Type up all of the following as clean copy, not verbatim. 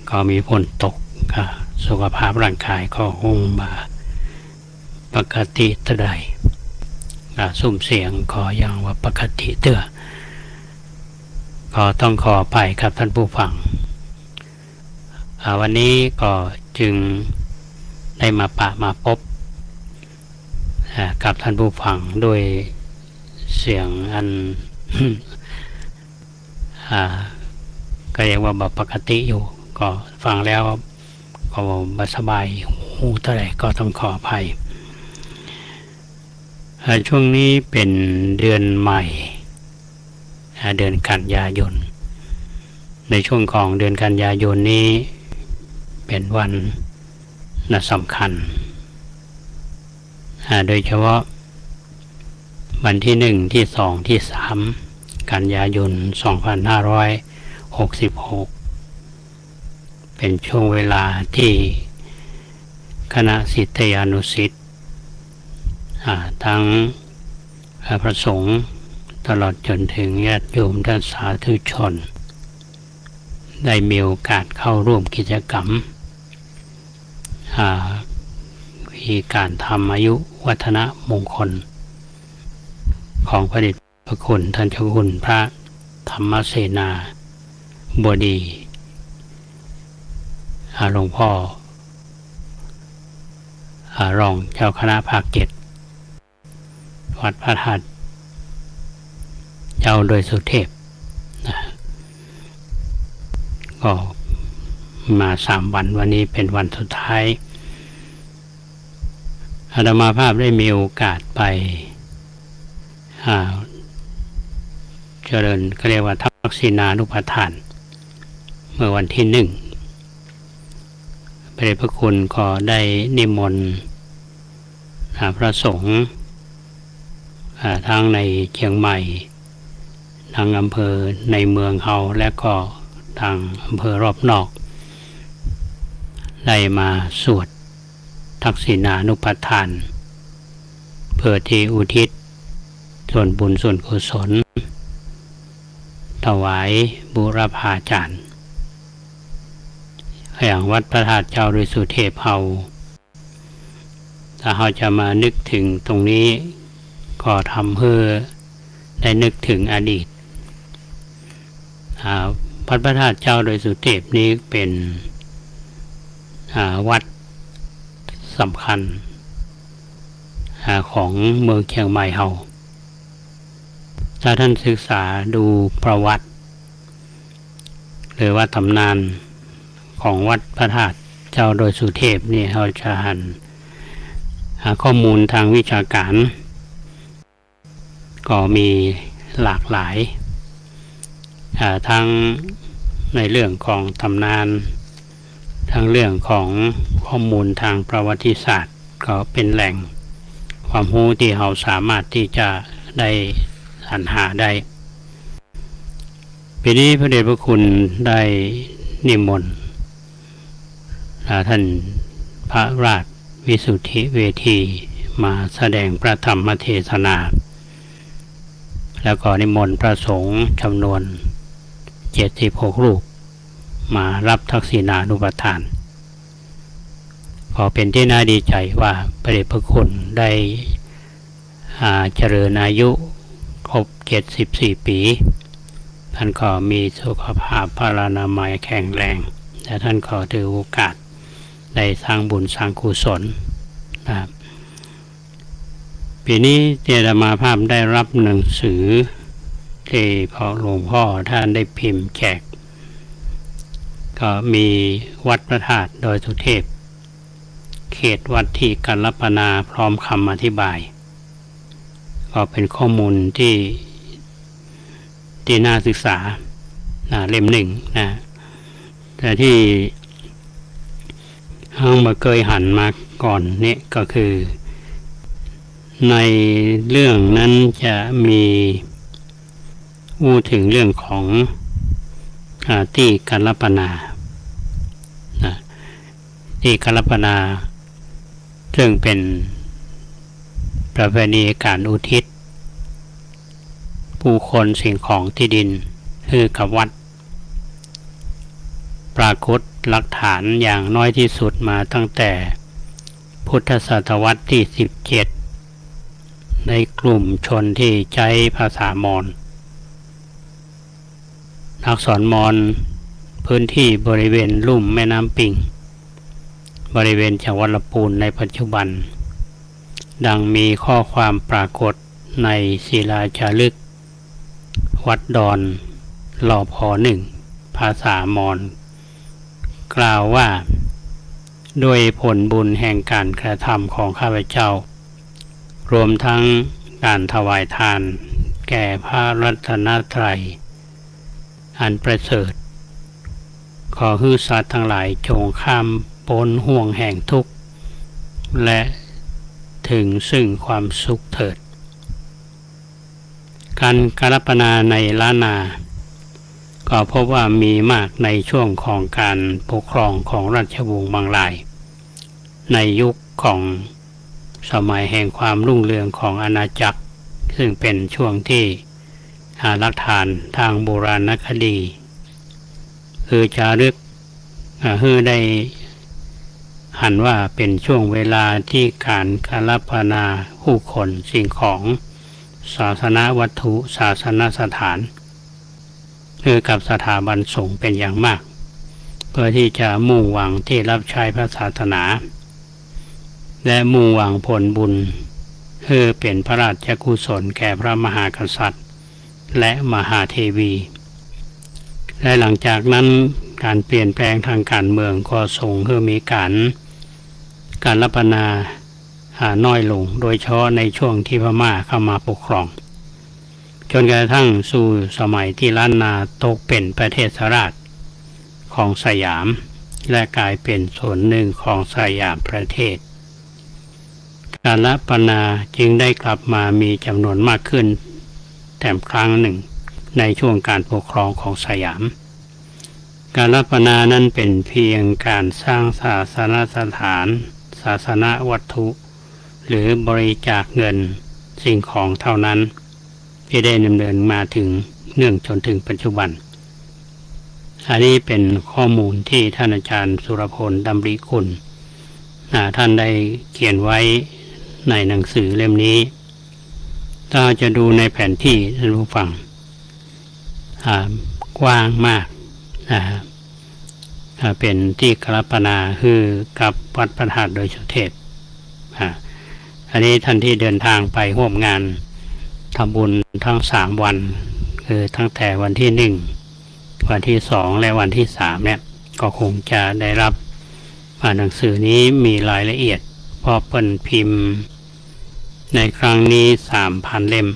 ก็มีฝนตกก็สุขภาพร่างกายก็คงมาปกติเท่าใดสุ่มเสียงก็ยังว่าปกติเตื้อก็ต้องขอไปครับท่านผู้ฟังวันนี้ก็จึงได้มาพบกับท่านผู้ฟังด้วยเสียงอัน ก็เรียกว่าแบบปกติอยู่ก็ฟังแล้วก็บ่สบายหูเท่าไหร่ก็ต้องขออภัยช่วงนี้เป็นเดือนใหม่เดือนกันยายนในช่วงของเดือนกันยายนนี้เป็นวันสำคัญโดยเฉพาะวันที่1ที่2ที่3กันยายน2566เป็นช่วงเวลาที่คณะศิษยานุศิษย์ทั้งพระสงฆ์ตลอดจนถึงญาติโยมและสาธุชนได้มีโอกาสเข้าร่วมกิจกรรมมีการทำอายุวัฒนมงคลของพระเดชพระคุณท่านเจ้าคุณพระธรรมเสนาบดีหลวงพ่อรองเจ้าคณะภาค7วัดพระธาตุเจ้าโดยสุเทพก็มา3 วันวันนี้เป็นวันสุดท้ายอาตมาภาพได้มีโอกาสไปเจริญก็เรียกว่าทักษิณานุปทานเมื่อวันที่1พระเดชพระคุณก็ได้นิมนต์พระสงฆ์ทั้งในเชียงใหม่ทางอำเภอในเมืองเขาและก็ทางอำเภอรอบนอกได้มาสวดทักษิณานุปทานเพื่อที่อุทิศส่วนบุญส่วนกุศลถวายบูรพาจารย์อย่างวัดพระธาตุเจ้าฤาษีสุเทพเฮาถ้าเราจะมานึกถึงตรงนี้ก็ทำเพื่อได้นึกถึงอดีตวัดพระธาตุเจ้าฤาษีสุเทพนี้เป็นวัดสำคัญของเมืองเชียงใหม่เฮาถ้าท่านศึกษาดูประวัติหรือว่าตำนานของวัดพระธาตุเจ้าโดยสุเทพนี่เราจะหาข้อมูลทางวิชาการก็มีหลากหลายทั้งในเรื่องของตำนานทั้งเรื่องของข้อมูลทางประวัติศาสตร์ก็เป็นแหล่งความรู้ที่เราสามารถที่จะได้สรรหาได้ปีนี้พระเดชพระคุณได้นิมนต์ท่านพระราชวิสุทธิเวทีมาแสดงพระธรรมเทศนาแล้วก็นิมนต์พระสงฆ์จำนวน76 รูปมารับทักษิณานุปทานก็เป็นที่น่าดีใจว่าพระเดชพระคุณได้เจริญอายุครบ74 ปีท่านก็มีสุขภาพพลานามัยแข็งแรงและท่านก็ถือโอกาสได้สร้างบุญสร้างกุศลนะครับปีนี้เจตมาภาพได้รับหนังสือที่หลวงพ่อท่านได้พิมพ์แจกก็มีวัดพระธาตุโดยสุเทพเขตวัดที่กัลปนาพร้อมคำอธิบายก็เป็นข้อมูลที่น่าศึกษาเล่ม1นะแต่ที่ห้องมาเคยหันมาก่อนนี่ก็คือในเรื่องนั้นจะมีพูดถึงเรื่องของที่กัลปนาที่กัลปนาซึ่งเป็นประเพณีการอุทิศผู้คนสิ่งของที่ดินคือกับวัด ป รากฏหลักฐานอย่างน้อยที่สุดมาตั้งแต่พุทธศตวรรษที่ 17ในกลุ่มชนที่ใช้ภาษามอญอักษรมอญพื้นที่บริเวณลุ่มแม่น้ำปิงบริเวณจังหวัดลำพูนในปัจจุบันดังมีข้อความปรากฏในศิลาจารึกวัดดอนลอพ.1 ภาษามอญกล่าวว่าด้วยผลบุญแห่งการกระทำของข้าพเจ้ารวมทั้งการถวายทานแก่พระรัตนตรัยอันประเสริฐขอให้สัตว์ทั้งหลายจงข้ามพ้นห่วงแห่งทุกข์และถึงซึ่งความสุขเถิดการกรปนาในล้านนาก็พบว่ามีมากในช่วงของการปกครองของราชวงศ์บางหลายในยุคของสมัยแห่งความรุ่งเรืองของอาณาจักรซึ่งเป็นช่วงที่หาหลักฐานทางโบราณคดีคือจารึกคือได้หันว่าเป็นช่วงเวลาที่การกรปนาผู้คนสิ่งของศาสนวัตถุศาสนสถานคือกับสถาบันสงฆ์เป็นอย่างมากเพื่อที่จะมุ่งหวังที่รับใช้พระศาสนาและมุ่งหวังผลบุญคือเป็นพระราชกุศลแก่พระมหากษัตริย์และมหาเทวีและหลังจากนั้นการเปลี่ยนแปลงทางการเมืองก็ส่งให้มีการรัปนาน้อยลงโดยเฉพาะในช่วงที่พม่าเข้ามาปกครองจนกระทั่งสู่สมัยที่ล้านนาตกเป็นประเทศราชของสยามและกลายเป็นส่วนหนึ่งของสยามประเทศการรัปนาจึงได้กลับมามีจำนวนมากขึ้นแต่ครั้งหนึ่งในช่วงการปกครองของสยามการรัปนานั้นเป็นเพียงการสร้างศาสนสถานศาสนวัตถุหรือบริจาคเงินสิ่งของเท่านั้นที่ได้ดำเนินมาถึงเนื่องจนถึงปัจจุบันอันนี้เป็นข้อมูลที่ท่านอาจารย์สุรพลดำริคุณท่านได้เขียนไว้ในหนังสือเล่มนี้ถ้าจะดูในแผนที่ท่านผู้ฟังกว้างมากเป็นที่กรปนาคือกับวัดพระธาตุดอยสุเทพอันนี้ท่านที่เดินทางไปร่วมงานทำบุญทั้ง3วันคือตั้งแต่วันที่1วันที่2และวันที่3เนี่ยก็คงจะได้รับหนังสือนี้มีรายละเอียดเพราะเป็นพิมพ์ในครั้งนี้ 3,000 เล่ม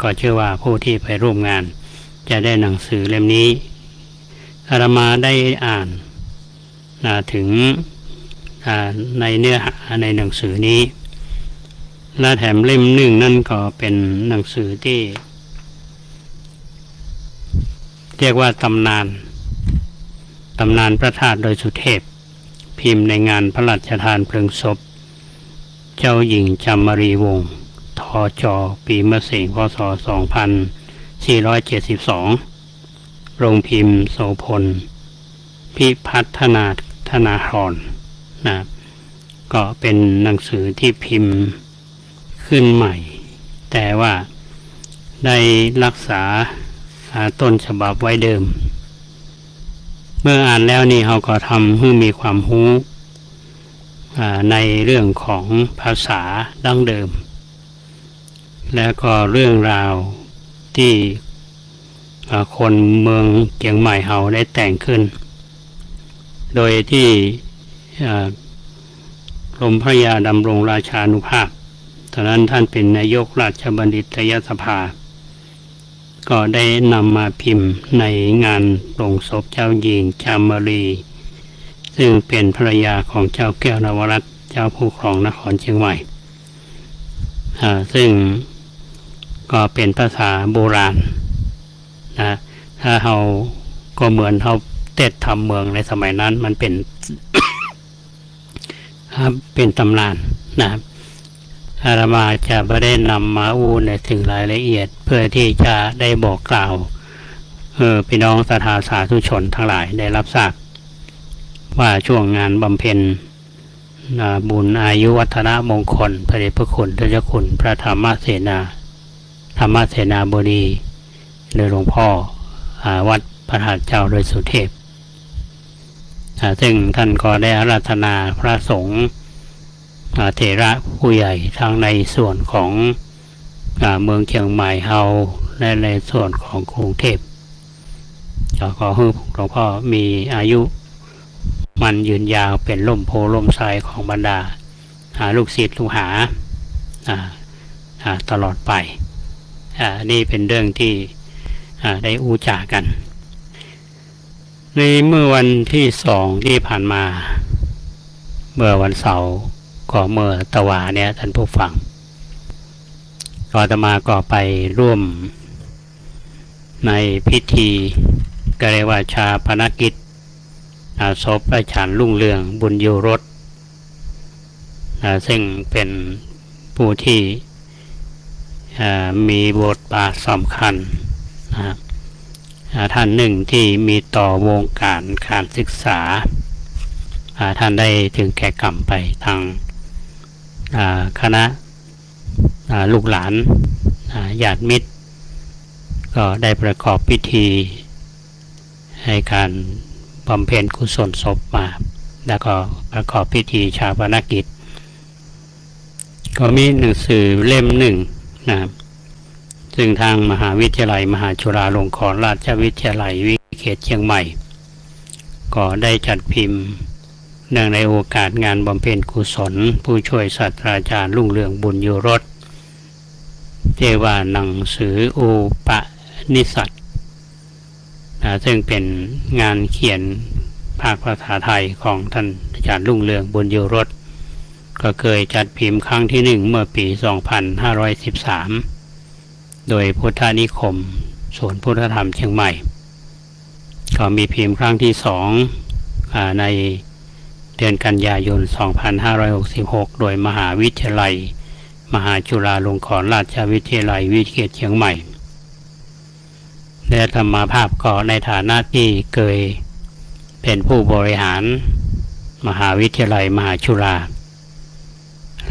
ก็เชื่อว่าผู้ที่ไปร่วมงานจะได้หนังสือเล่มนี้อาตมาได้อ่านถึงในเนื้อหาในหนังสือนี้และแถมเล่มหนึ่งนั่นก็เป็นหนังสือที่เรียกว่าตำนานพระธาตุดอยสุเทพพิมพ์ในงานพระราชทานเพลิงศพเจ้าหญิงจามรีวงศ์ทจ.ปีมะเสงพ.ศ. 2472โรงพิมพ์โสพลพิพัฒนาธนาธรก็เป็นหนังสือที่พิมพ์ขึ้นใหม่แต่ว่าได้รักษาต้นฉบับไว้เดิมเมื่ออ่านแล้วนี่เขาก็ทำให้มีความรู้ในเรื่องของภาษาดั้งเดิมแล้วก็เรื่องราวที่คนเมืองเชียงใหม่เขาได้แต่งขึ้นโดยที่กรมพระยาดำรงราชานุภาพตอนนั้นท่านเป็นนายกราชบัณฑิตยสภาก็ได้นำมาพิมพ์ในงานโปร่งศพเจ้าหญิงจามรีซึ่งเป็นภรรยาของเจ้าแก้วนวรัตน์เจ้าผู้ครองนครเชียงใหม่ซึ่งก็เป็นภาษาโบราณถ้าเราก็เหมือนเราเต็ดทำเมืองในสมัยนั้นมันเป็น เป็นตำนานนะครับอาตมาจะไม่ได้นำมาอู้ในถึงรายละเอียดเพื่อที่จะได้บอกกล่าว พี่น้องศรัทธาสาธุชนทั้งหลายได้รับทราบว่าช่วงงานบำเพ็ญบุญอายุวัฒนมงคลพระเดชพระคุณพระเจ้าคุณพระธรรมเสนาบดีโดยหลวงพ่อวัดพระธาตุเจ้าโดยสุเทพซึ่งท่านก็ได้อาราธนาพระสงฆ์เถระผู้ใหญ่ทั้งในส่วนของเมืองเชียงใหม่เฮาและในส่วนของกรุงเทพขอให้หลวงพ่อมีอายุมันยืนยาวเป็นล่มโพล่มไทรของบรรดาลูกศิษย์ลูกหาตลอดไปนี่เป็นเรื่องที่ได้อู้จากันในเมื่อวันที่2ที่ผ่านมาเมื่อวันเสาร์ก็เมื่อตะวาเนี่ยท่านผู้ฟังอาตมาก็ไปร่วมในพิธีกเรวาชาปนกิจศพอาจารย์รุ่งเรืองบุญยูรสซึ่งเป็นผู้ที่มีบทบาทสำคัญท่านหนึ่งที่มีต่อวงการศึกษาท่านได้ถึงแก่กรรมไปทางคณะลูกหลานญาติมิตรก็ได้ประกอบพิธีให้การบำเพ็ญกุศลศพมาแล้วก็ประกอบพิธีชาปนกิจก็มีหนังสือเล่มหนึ่งนะครับซึ่งทางมหาวิทยาลัยมหาจุฬาลงกรณราชวิทยาลัยวิเขตเชียงใหม่ก็ได้จัดพิมพ์เนื่องในโอกาสงานบำเพ็ญกุศลผู้ช่วยศาสตราจารย์รุ่งเรืองบุญยูรสเรียกว่าหนังสืออุปนิสัตซึ่งเป็นงานเขียนภาคภาษาไทยของท่านอาจารย์รุ่งเรืองบุญยูรสก็เคยจัดพิมพ์ครั้งที่1เมื่อปี 2513 โดยพุทธนิคมศูนย์พุทธธรรมเชียงใหม่ก็มีพิมพ์ครั้งที่2ในเดือนกันยายน 2566 โดยมหาวิทยาลัยมหาจุฬาลงกรณราชวิทยาลัยวิเขตเชียงใหม่และธรรมภาพก็ในฐานะที่เคยเป็นผู้บริหารมหาวิทยาลัยมหาจุฬา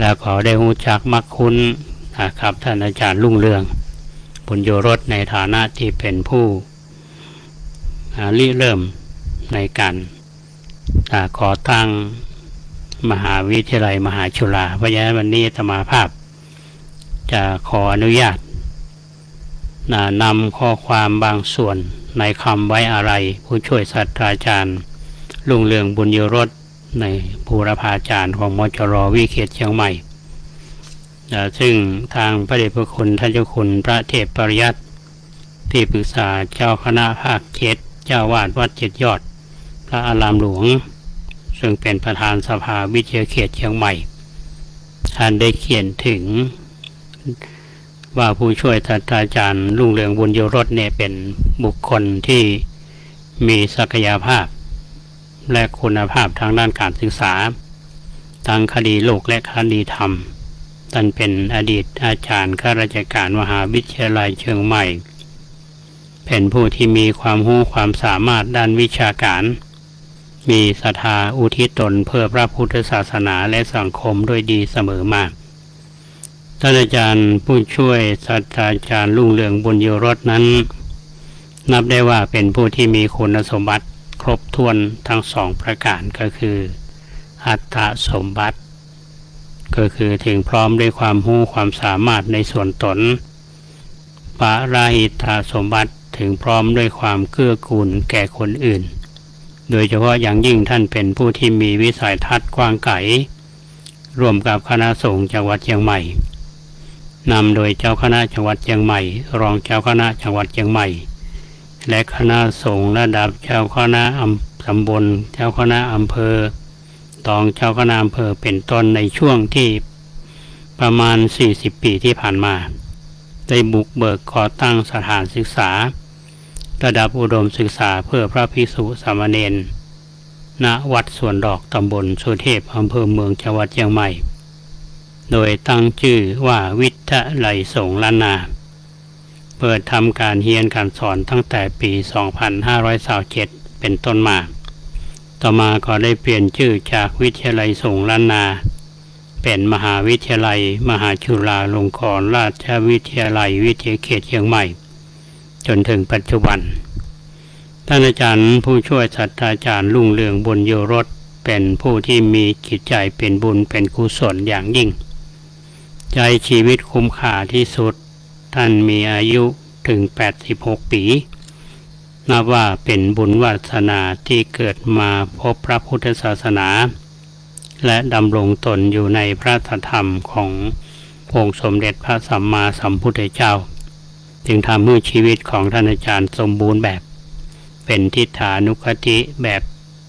แล้วก็ได้รู้จักมักคุ้นกับท่านอาจารย์รุ่งเรืองบุญยูรสในฐานะที่เป็นผู้ริเริ่มในการก่อตั้งมหาวิทยาลัยมหาจุฬาเพราะฉะนั้นวันนี้ธรรมภาพจะขออนุญาตนำข้อความบางส่วนในคำไว้อะไรผู้ช่วยศาสตราจารย์รุ่งเรืองบุญยูรสในบูรพาจารย์ของมจร.วิเขตเชียงใหม่ซึ่งทางพระเดชพระคุณท่านเจ้าคุณพระเทพปริยัติที่ปรึกษาเจ้าคณะภาค7เจ้าวาดวัด7ยอดพระอารามหลวงซึ่งเป็นประธานสภาวิทยาเขตเชียงใหม่ท่านได้เขียนถึงว่าผู้ช่วยศาสตราจารย์รุ่งเรืองบุญยูรสเนี่ยเป็นบุคคลที่มีศักยภาพและคุณภาพทางด้านการศึกษาทั้งคดีโลกและคดีธรรมท่านเป็นอดีตอาจารย์ข้าราชการมหาวิทยาลัยเชียงใหม่เป็นผู้ที่มีความรู้ความสามารถด้านวิชาการมีศรัทธาอุทิศตนเพื่อพระพุทธศาสนาและสังคมด้วยดีเสมอมาท่านอาจารย์ผู้ช่วยศาสตราจารย์รุ่งเรืองบุญยูรสนั้นนับได้ว่าเป็นผู้ที่มีคุณสมบัติครบถ้วนทั้ง2ประการก็คืออัตถสมบัติก็คือถึงพร้อมด้วยความรู้ความสามารถในส่วนตนปาราหิตสมบัติถึงพร้อมด้วยความเกื้อกูลแก่คนอื่นโดยเฉพาะอย่างยิ่งท่านเป็นผู้ที่มีวิสัยทัศน์กว้างไกลร่วมกับคณะสงฆ์จังหวัดเชียงใหม่นำโดยเจ้าคณะจังหวัดเชียงใหม่รองเจ้าคณะจังหวัดเชียงใหม่และคณะสงฆ์ระดับเจ้าคณะตำบลเจ้าคณะอำเภอตองเจ้าคณะอำเภอเป็นต้นในช่วงที่ประมาณ40 ปีที่ผ่านมาได้บุกเบิกก่อตั้งสถานศึกษาระดับอุดมศึกษาเพื่อพระภิกษุสามเณรณวัดสวนดอกตำบลสุเทพอำเภอเมืองจังหวัดเชียงใหม่โดยตั้งชื่อว่าวิทยาลัยสงฆ์ล้านนา เปิดทำการเรียนการสอนตั้งแต่ปี 2527 เป็นต้นมา ต่อมาก็ได้เปลี่ยนชื่อจากวิทยาลัยสงฆ์ล้านนาเป็นมหาวิทยาลัยมหาจุฬาลงกรณราชวิทยาลัยวิทยาเขตเชียงใหม่จนถึงปัจจุบันท่านอาจารย์ผู้ช่วยศาสตราจารย์รุ่งเรืองบุญโยรสเป็นผู้ที่มีจิตใจเป็นบุญเป็นกุศลอย่างยิ่งใจชีวิตคุ้มค่าที่สุดท่านมีอายุถึง86 ปีนับว่าเป็นบุญวาสนาที่เกิดมาพบพระพุทธศาสนาและดำรงตนอยู่ในพระธรรมขององค์สมเด็จพระสัมมาสัมพุทธเจ้าจึงทำให้ชีวิตของท่านอาจารย์สมบูรณ์แบบเป็นทิฏฐานุคติแบบ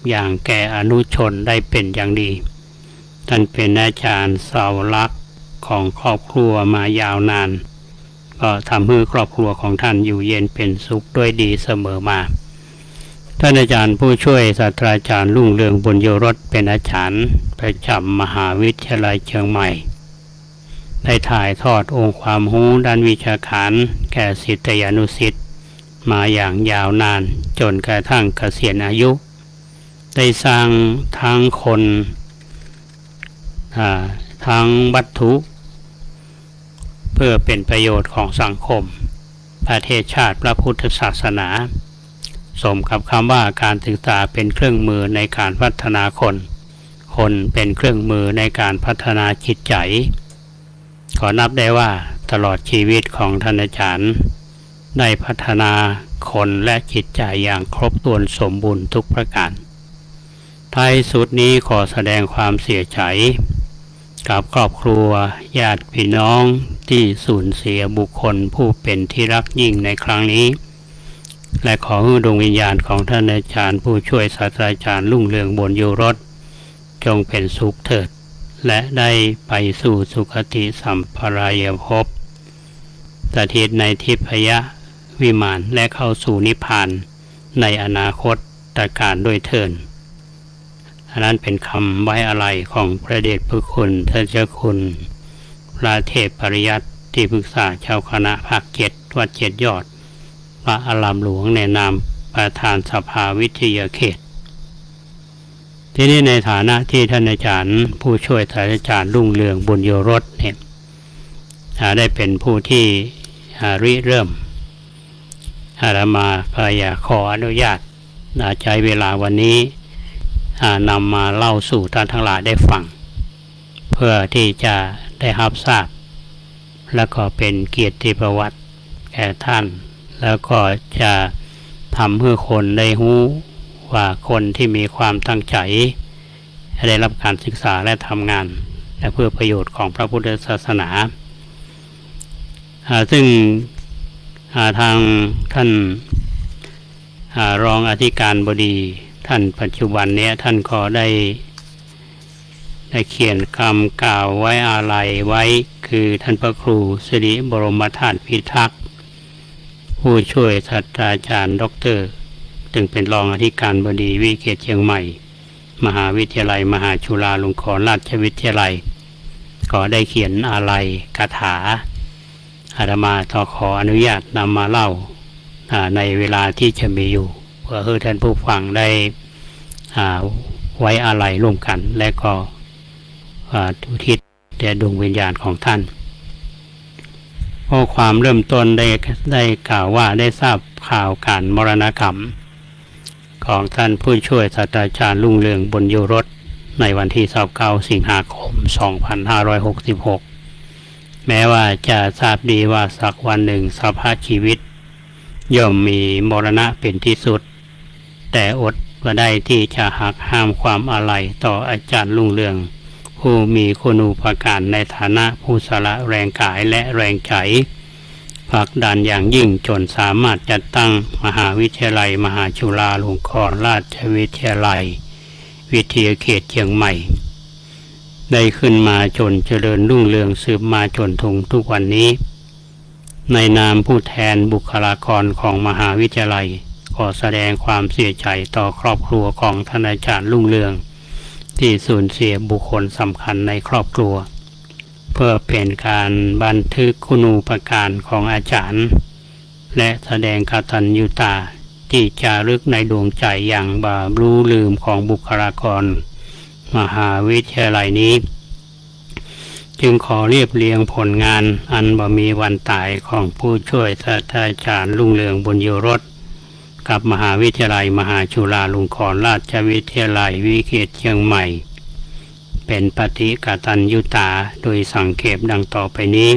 อย่างแก่อนุชนได้เป็นอย่างดีท่านเป็นอาจารย์เสาหลักของครอบครัวมายาวนานก็ทำให้ครอบครัวของท่านอยู่เย็นเป็นสุขด้วยดีเสมอมาท่านอาจารย์ผู้ช่วยศาสตราจารย์รุ่งเรืองบุญโยรสเป็นอาจารย์ประจำมหาวิทยาลัยเชียงใหม่ได้ถ่ายทอดองค์ความรู้ด้านวิชาการแก่ศิษยานุศิษย์มาอย่างยาวนานจนกระทั่งเกษียณอายุได้สร้างทั้งคนทั้งวัตถุเพื่อเป็นประโยชน์ของสังคมประเทศชาติพระพุทธศาสนาสมกับคำว่าการศึกษาเป็นเครื่องมือในการพัฒนาคนคนเป็นเครื่องมือในการพัฒนาจิตใจขอนับได้ว่าตลอดชีวิตของท่านอาจารย์ได้พัฒนาคนและจิตใจอย่างครบถ้วนสมบูรณ์ทุกประการท้ายสุดนี้ขอแสดงความเสียใจกับครอบครัวญาติพี่น้องที่สูญเสียบุคคลผู้เป็นที่รักยิ่งในครั้งนี้และขอให้ดวงวิญญาณของท่านอาจารย์ผู้ช่วยศาสตราจารย์รุ่งเรืองบุญโยรสจงเป็นสุขเถิดและได้ไปสู่สุคติสัมปรายภพสถิตในทิพยวิมานและเข้าสู่นิพพานในอนาคตการด้วยเถิดอันนั้นเป็นคำไว้อาลัยของพระเดชพระคุณท่านเจ้าคุณพระเทพปริยัติที่ปรึกษาเจ้าคณะภาค7วัด7 ยอดพระอารามหลวงในนามประธานสภาวิทยาเขตที่นี้ในฐานะที่ท่านอาจารย์ผู้ช่วยศาสตราจารย์รุ่งเรืองบุญโยรสเนี่ยได้เป็นผู้ที่ริเริ่มอาตมาก็อยากขออนุญาตใช้เวลาวันนี้นำมาเล่าสู่ท่านทั้งหลายได้ฟังเพื่อที่จะได้รับทราบแล้วก็เป็นเกียรติประวัติแก่ท่านแล้วก็จะทำให้คนได้รู้ว่าคนที่มีความตั้งใจได้รับการศึกษาและทำงานและเพื่อประโยชน์ของพระพุทธศาสนาซึ่งทางท่านรองอธิการบดีท่านปัจจุบันนี้ท่านก็ได้เขียนคำกล่าวไว้อาลัยไว้คือท่านพระครูสิริบรมธาตุพิทักษ์ผู้ช่วยศาสตราจารย์ด็อกเตอร์ซึ่งเป็นรองอธิการบดีวิเขตเชียงใหม่มหาวิทยาลัยมหาจุฬาลงกรณราชวิทยาลัยก็ได้เขียนอาลัยคาถาอาตมาขออนุญาตนำมาเล่าในเวลาที่จะมีอยู่เพื่อให้ท่านผู้ฟังได้ไว้อาลัยร่วมกันและก็อุทิศแด่ดวงวิญญาณของท่านข้อความเริ่มต้นได้กล่าวว่าได้ทราบข่าวการมรณกรรมของท่านผู้ช่วยศาสตราจารย์รุ่งเรืองบุญโยรสในวันที่29 สิงหาคม 2566แม้ว่าจะทราบดีว่าสักวันหนึ่งสภาพชีวิตย่อมมีมรณะเป็นที่สุดแต่อดบ่ได้ที่จะหักห้ามความอาลัยต่ออาจารย์รุ่งเรืองผู้มีคุณูปการในฐานะผู้สละแรงกายและแรงใจผลักดันอย่างยิ่งจนสามารถจัดตั้งมหาวิทยาลัยมหาจุฬาลงกรณราชวิทยาลัยวิทยาเขตเชียงใหม่ได้ขึ้นมาจนเจริญรุ่งเรืองสืบมาจนถึงทุกวันนี้ในนามผู้แทนบุคลากรของมหาวิทยาลัยขอแสดงความเสียใจต่อครอบครัวของท่านอาจารย์รุ่งเรืองที่สูญเสียบุคคลสำคัญในครอบครัวเพื่อเป็นการบันทึกคุณูปการของอาจารย์ และแสดงกตัญญูตาที่จารึกในดวงใจอย่างบ่รู้ลืมของบุคลากรมหาวิทยาลัยนี้จึงขอเรียบเรียงผลงานอันบ่มีวันตายของผู้ช่วยศาสตราจารย์รุ่งเรืองบุญโยรสกับมหาวิทยาลัยมหาจุฬาลงกรณราชวิทยาลัยวิเขตเชียงใหม่เป็นปฏิกตัญญูตาโดยสังเขปดังต่อไปนี้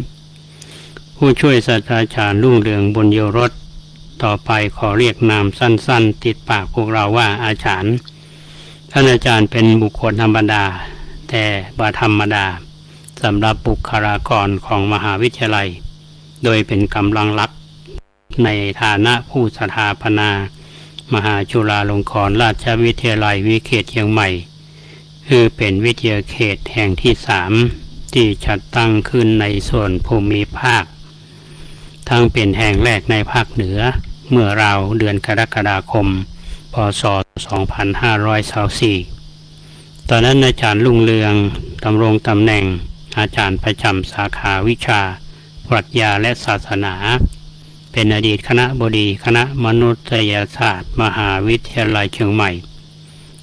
ผู้ช่วยศาสตราจารย์รุ่งเรืองบุญโยรสต่อไปขอเรียกนามสั้นๆติดปากพวกเราว่าอาจารย์ท่านอาจารย์เป็นบุคคลธรรมดาแต่บ่ธรรมดาสำหรับบุคลากรของมหาวิทยาลัยโดยเป็นกำลังหลักในฐานะผู้สถาปนามหาจุฬาลงกรณราชวิทยาลัยวิเขตเชียงใหม่คือเป็นวิทยาเขตแห่งที่3ที่จัดตั้งขึ้นในส่วนภูมิภาคทั้งเป็นแห่งแรกในภาคเหนือเมื่อราวเดือนกรกฎาคมพ.ศ. 2524ตอนนั้นอาจารย์รุ่งเรืองดำรงตำแหน่งอาจารย์ประจำสาขาวิชาปรัชญาและศาสนาเป็นอดีตคณบดีคณะมนุษยศาสตร์มหาวิทยาลัยเชียงใหม่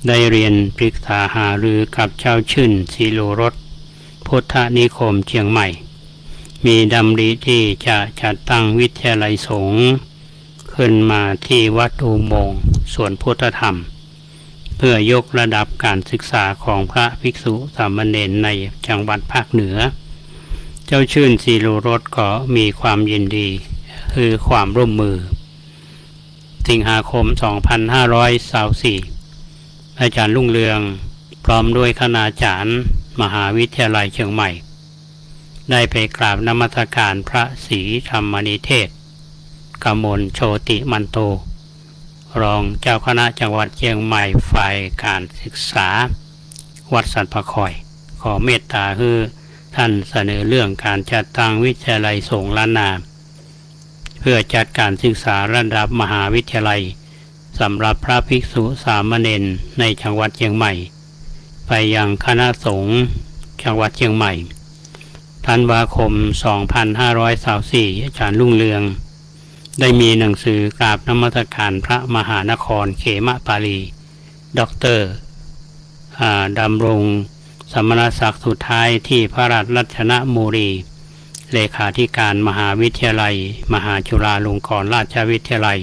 ได้เรียนปรึกษาหารือกับเจ้าชื่นศิโรรสพุทธนิคมเชียงใหม่มีดำริที่จะจัดตั้งวิทยาลัยสงฆ์ขึ้นมาที่วัดอุโมงค์สวนพุทธธรรมเพื่อยกระดับการศึกษาของพระภิกษุสามเณรในจังหวัดภาคเหนือเจ้าชื่นศิโรรสก็มีความยินดีคือความร่วมมือสิงหาคม 2524อาจารย์รุ่งเรืองพร้อมด้วยคณาจารย์มหาวิทยาลัยเชียงใหม่ได้ไปกราบนมัสการพระศรีธรรมนิเทศกมลโชติมันโตรองเจ้าคณะจังหวัดเชียงใหม่ฝ่ายการศึกษาวัดสันปะคอยขอเมตตาคือท่านเสนอเรื่องการจัดตั้งวิทยาลัยสงฆ์ล้านนาเพื่อจัดการศึกษาระดับมหาวิทยาลัยสำหรับพระภิกษุสามเณรในจังหวัดเชียงใหม่ไปยังคณะสงฆ์จังหวัดเชียงใหม่ธันวาคม 2524อาจารย์รุ่งเรืองได้มีหนังสือกราบนมัสการพระมหานครเขมปาลีด็อกเตอร์ดำรงสมณศักดิ์สุดท้ายที่พระราชรัชนมูรีเลขาธิการมหาวิทยาลัยมหาจุฬาลงกรณราชวิทยาลัย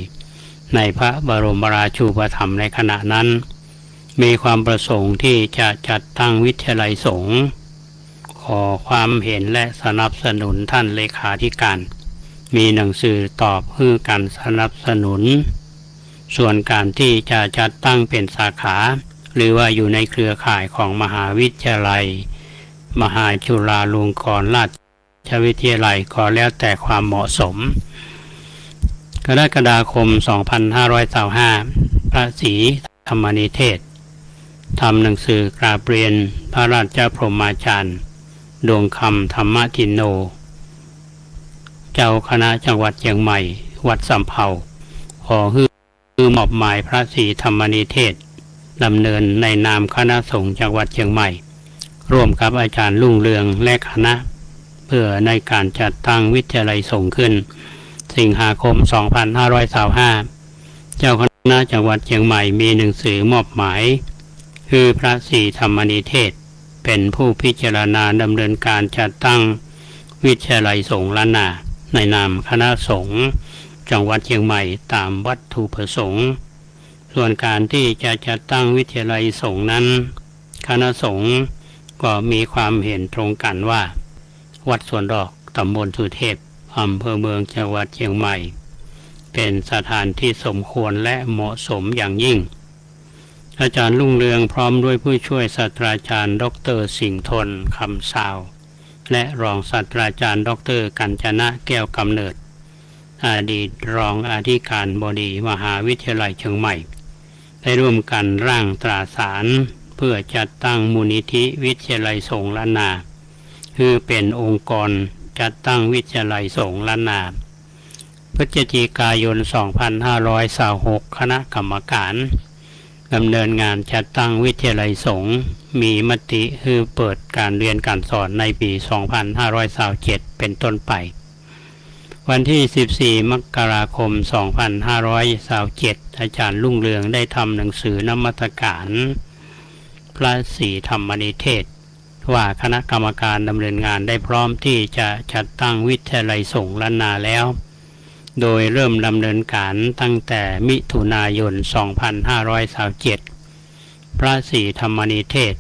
ในพระบรมราชูปถัมภ์ในขณะนั้นมีความประสงค์ที่จะจัดตั้งวิทยาลัยสงฆ์ขอความเห็นและสนับสนุนท่านเลขาธิการมีหนังสือตอบเพื่อการสนับสนุนส่วนการที่จะจัดตั้งเป็นสาขาหรือว่าอยู่ในเครือข่ายของมหาวิทยาลัยมหาจุฬาลงกรณราชวิทยาลัยก็แล้วแต่ความเหมาะสมกรกฎาคม 2525พระศรีธรรมนิเทศทำหนังสือกราบเรียนพระราชพรหมาจารย์ดวงคำธรรมทินโนเจ้าคณะจังหวัดเชียงใหม่วัดสำเภาขอคือมอบหมายพระศรีธรรมนิเทศดำเนินในนามคณะสงฆ์จังหวัดเชียงใหม่ร่วมกับอาจารย์รุ่งเรืองและคณะเพื่อในการจัดตั้งวิทยาลัยสงฆ์ขึ้นสิงหาคม 2525เจ้าคณะจังหวัดเชียงใหม่มีหนังสือมอบหมายคือพระศรีธรรมนิเทศเป็นผู้พิจารณาดำเนินการจัดตั้งวิทยาลัยสงฆ์ล้านนาในนามคณะสงฆ์จังหวัดเชียงใหม่ตามวัตถุประสงค์ส่วนการที่จะจัดตั้งวิทยาลัยสงฆ์นั้นคณะสงฆ์ก็มีความเห็นตรงกันว่าวัดสวนดอกตำบลสุเทพอำเภอเมืองจังหวัดเชียงใหม่เป็นสถานที่สมควรและเหมาะสมอย่างยิ่งอาจารย์รุ่งเรืองพร้อมด้วยผู้ช่วยศาสตราจารย์ดร.สิงห์ทนคำสาวและรองศาสตราจารย์ดร.กัญจนะแก้วกำเนิดอดีตรองอธิการบดีมหาวิทยาลัยเชียงใหม่ได้ร่วมกันร่างตราสารเพื่อจัดตั้งมูลนิธิวิทยาลัยสงฆ์ล้านนาคือเป็นองค์กรจัดตั้งวิทยาลัยสงฆ์ล้านนาพฤศจิกายน 2526คณะกรรมการดำเนินงานจัดตั้งวิทยาลัยสงฆ์มีมติคือเปิดการเรียนการสอนในปี 2527เป็นต้นไป วันที่ 14 มกราคม 2527 อาจารย์รุ่งเรืองได้ทำหนังสือนมัสการพระศรีธรรมนิเทศว่าคณะกรรมการดำเนินงานได้พร้อมที่จะจัดตั้งวิทยาลัยสงฆ์ล้านนาแล้วโดยเริ่มดำเนินการตั้งแต่มิถุนายน 2527 พระศรีธรรมนิเทศ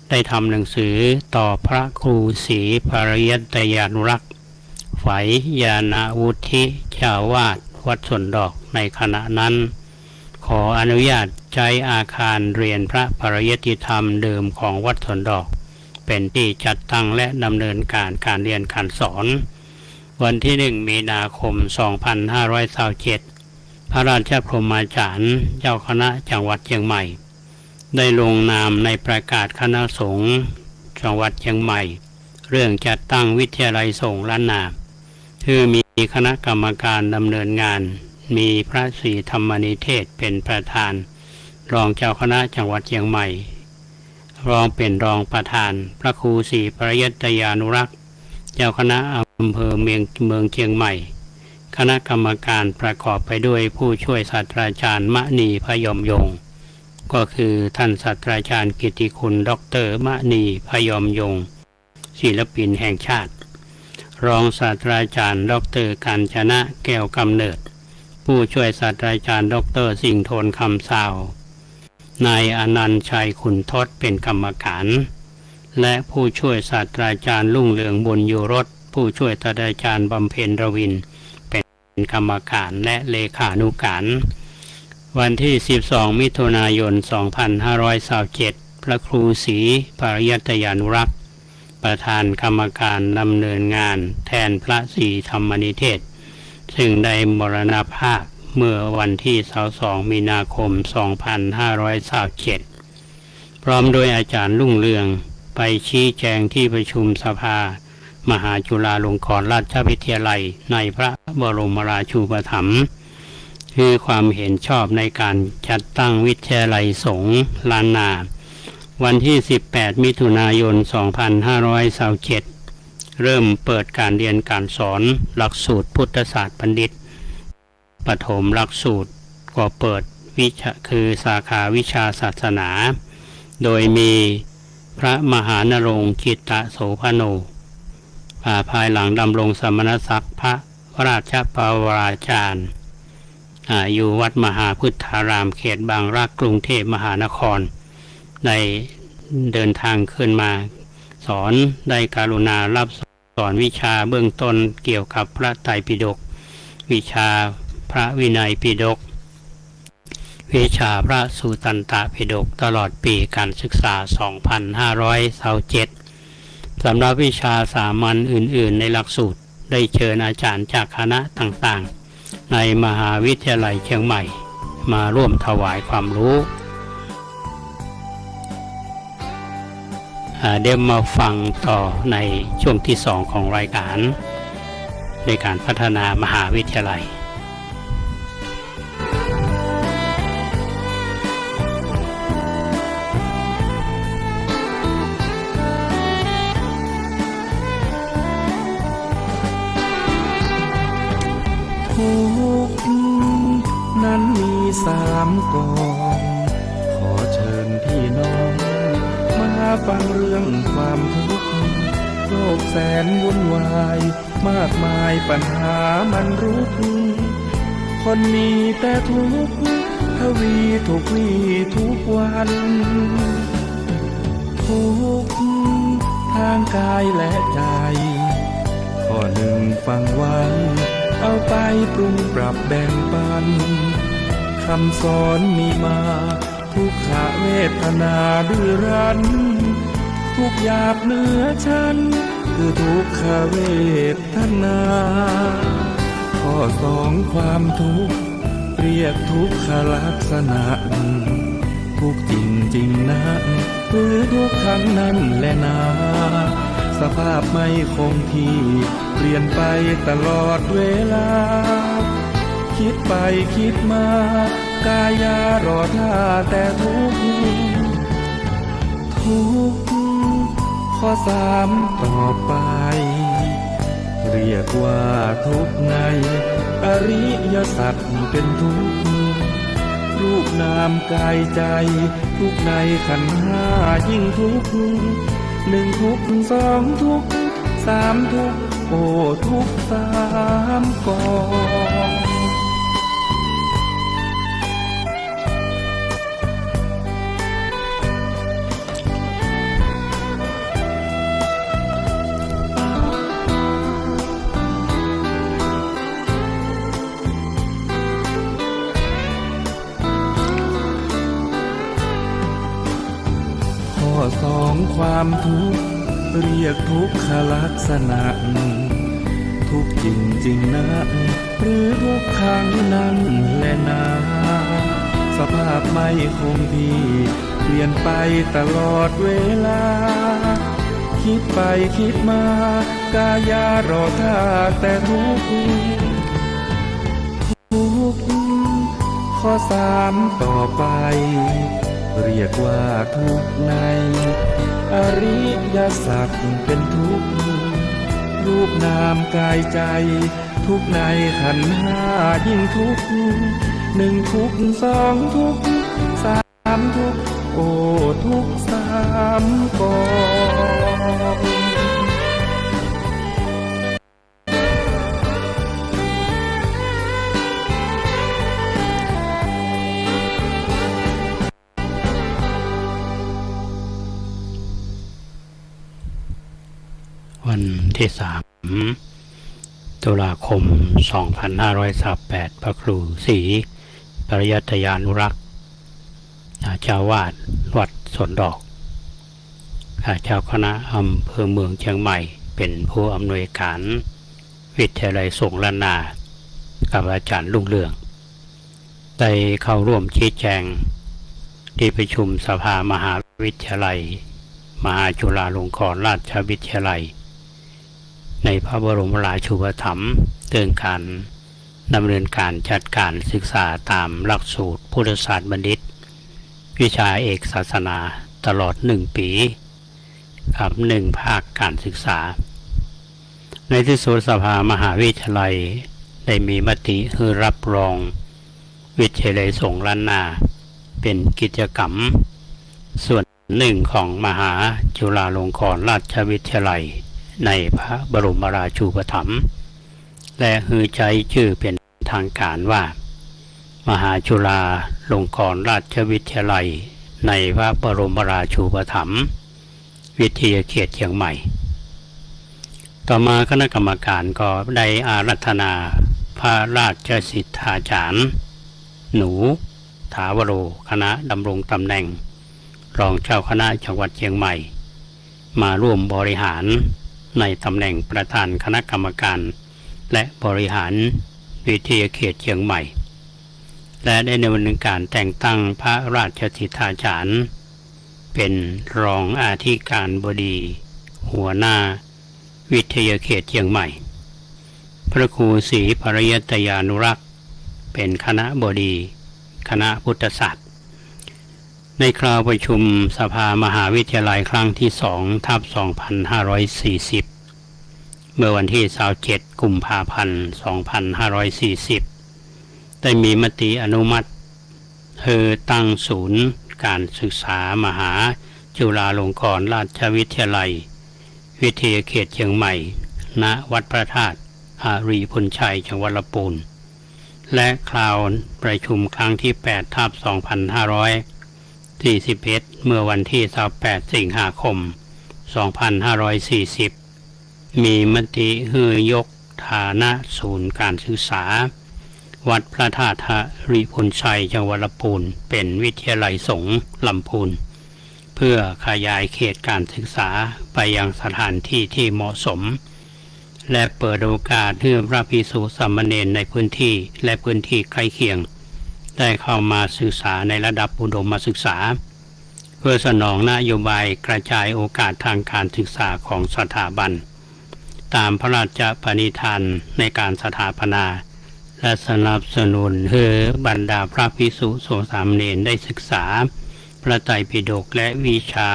ได้ทำหนังสือต่อพระครูศรีปริยัตยานุรักษ์ไฝยานาวุธิเจ้าวาดวัดสวนดอกในขณะนั้นขออนุญาตใช้อาคารเรียนพระปริยัติธรรมเดิมของวัดสวนดอกเป็นที่จัดตั้งและดำเนินการเรียนการสอนวันที่ 1 มีนาคม 2527 พระราชพรหมาจารย์เจ้าคณะจังหวัดเชียงใหม่ได้ลงนามในประกาศคณะสงฆ์จังหวัดเชียงใหม่เรื่องจัดตั้งวิทยาลัยสงฆ์ล้านนาคือมีคณะกรรมการดำเนินงานมีพระศรีธรรมนิเทศเป็นประธานรองเจ้าคณะจังหวัดเชียงใหม่รองประธานพระครูศรีปริยัตยานุรักษ์เจ้าคณะอำเภอเมืองเชียงใหม่คณะกรรมการประกอบไปด้วยผู้ช่วยศาสตราจารย์มณีพยมยงค์ก็คือท่านศาสตราจารย์กิตติคุณดร.มณีพยมยงค์ศิลปินแห่งชาติรองศาสตราจารย์ดร.กาญจนะแก้วกำเนิดผู้ช่วยศาสตราจารย์ดร.สิงห์โทนคำสาวนายอนันต์ชัยขุนทศเป็นกรรมการและผู้ช่วยศาสตราจารย์รุ่งเรืองบุญอยู่รสผู้ช่วยศาสตราจารย์บำเพ็ญระวินเป็นกรรมการและเลขานุการวันที่ 12 มิถุนายน 2527 พระครูศรีปริยัตยานุรักษ์ประธานกรรมการดำเนินงานแทนพระศรีธรรมนิเทศซึ่งได้มรณภาพเมื่อวันที่ 22 มีนาคม 2527 พร้อมโดยอาจารย์รุ่งเรืองไปชี้แจงที่ประชุมสภามหาจุฬาลงกรณราชวิทยาลัยในพระบรมราชูปถัมภ์คือความเห็นชอบในการจัดตั้งวิทยาลัยสงฆ์ล้านนาวันที่ 18 มิถุนายน 2527 เริ่มเปิดการเรียนการสอนหลักสูตรพุทธศาสตร์บัณฑิตปฐมหลักสูตรก็เปิดวิชาคือสาขาวิชาศาสนาโดยมีพระมหานรงค์จิตตโสภโนภายหลังดำรงสมณศักดิ์พระราชปวาจารย์อยู่วัดมหาพุทธารามเขตบางรักกรุงเทพมหานครได้เดินทางขึ้นมาสอนได้กรุณารับสอนวิชาเบื้องต้นเกี่ยวกับพระไตรปิฎกวิชาพระวินัยปิฎกวิชาพระสุตตันตปิฎกตลอดปีการศึกษา 2527 สำหรับวิชาสามัญอื่นๆในหลักสูตรได้เชิญอาจารย์จากคณะต่างๆในมหาวิทยาลัยเชียงใหม่มาร่วมถวายความรู้เดี๋ยวมาฟังต่อในช่วงที่ 2 ของรายการในการพัฒนามหาวิทยาลัยทุกข์นั้นมี3 กองขอเชิญพี่น้องมาฟังเรื่องความทุกข์โลกแสนวุ่นวายมากมายปัญหามันรุกคนมีแต่ทุกข์ทวีทุกวี่ทุกวันทุกข์ทางกายและใจข้อหนึ่งฟังไว้เอาไปปรุงปรับแบ่งปันคำสอนมีมาทุกขเวทนาดื้อรั้นทุกหยาบเหนือชั้นคือทุกขเวทนาข้อ2ความทุกข์เรียกทุกขลักษณะทุกจริงนะหรือทุกครั้งนั้นแหละนาสภาพไม่คงที่เปลี่ยนไปตลอดเวลาคิดไปคิดมากายารอท่าแต่ทุกข้อ3ต่อไป เรียกว่าทุกข์ในอริยสัจเป็นทุกข์รูปนามกายใจทุกข์ในขันธ์ห้ายิ่งทุกข์หนึ่งทุกข์สองทุกข์สามทุกข์โอ้ทุกข์สามกองข้อสองความทุกข์เรียกทุกขลักษณะทุกจริงจริงนะหรือทุกขังนั้นแลนาสภาพไม่คงที่เปลี่ยนไปตลอดเวลาคิดไปคิดมากายารอท่าแต่ทุกข์ข้อสามต่อไปเรียกว่าทุกข์ในอริยสัจเป็นทุกข์รูปนามกายใจทุกข์ในขันธ์ห้ายิ่งทุกข์หนึ่งทุกข์สองทุกข์สามทุกข์โอ้ทุกข์สามกองวันที่3 ตุลาคม 2538 พระครูศรีปริยัตยานุรักษ์เจ้าวาดวัดสวนดอกเจ้าคณะอำเภอเมืองเชียงใหม่เป็นผู้อำนวยการวิทยาลัยสงฆ์ล้านนากับอาจารย์รุ่งเรืองได้เข้าร่วมชี้แจงที่ประชุมสภามหาวิทยาลัยมหาจุฬาลงกรณราชวิทยาลัยในพระบรมราชูปถัมภ์เรื่องการดำเนินการจัดการศึกษาตามหลักสูตรพุทธศาสตร์บัณฑิตวิชาเอกศาสนาตลอด1 ปีกับ1 ภาคการศึกษาในที่สุดสภามหาวิทยาลัยได้มีมติให้รับรองวิทยาลัยสงฆ์ล้านนาเป็นกิจกรรมส่วนหนึ่งของมหาจุฬาลงกรณราชวิทยาลัยในพระบรมราชูปถัมภ์และฮือใจชื่อเป็นทางการว่ามหาจุฬาลงกรณราชวิทยาลัยในพระบรมราชูปถัมภ์วิทยาเขตเชียงใหม่ต่อมาคณะกรรมการก็ได้อาราธนาพระราชสิทธาจารย์หนูถาวโรคณะดำรงตำแหน่งรองเจ้าคณะจังหวัดเชียงใหม่มาร่วมบริหารในตำแหน่งประธานคณะกรรมการและบริหารวิทยาเขตเชียงใหม่และได้ดำเนินการแต่งตั้งพระราชสิทธาจารย์เป็นรองอธิการบดีหัวหน้าวิทยาเขตเชียงใหม่พระครูศรีปริยัตยานุรักษ์เป็นคณบดีคณะพุทธศาสตร์ในคราวประชุมสภามหาวิทยาลัยครั้งที่2/2540เมื่อวันที่27 กุมภาพันธ์ 2540ได้มีมติอนุมัติให้ตั้งศูนย์การศึกษามหาจุฬาลงกรณราชวิทยาลัยวิทยาเขตเชียงใหม่ณวัดพระธาตุอารีพุนชัยจังหวัดลำพูนและคราวประชุมครั้งที่8/2541เมื่อวันที่28 สิงหาคม 2540มีมติให้ยกฐานะศูนย์การศึกษาวัดพระธาตุอารีพุนชัยจังหวัดลำพูนเป็นวิทยาลัยสงฆ์ลำพูนเพื่อขยายเขตการศึกษาไปยังสถานที่ที่เหมาะสมและเปิดโอกาสให้พระภิกษุสามเณรในพื้นที่และพื้นที่ใกล้เคียงได้เข้ามาศึกษาในระดับอุดมศึกษาเพื่อสนองนโยบายกระจายโอกาสทางการศึกษาของสถาบันตามพระราชปณิธานในการสถาปนาและสนับสนุนให้บรรดาพระภิกษุสามเณรได้ศึกษาพระไตรปิฎกและวิชา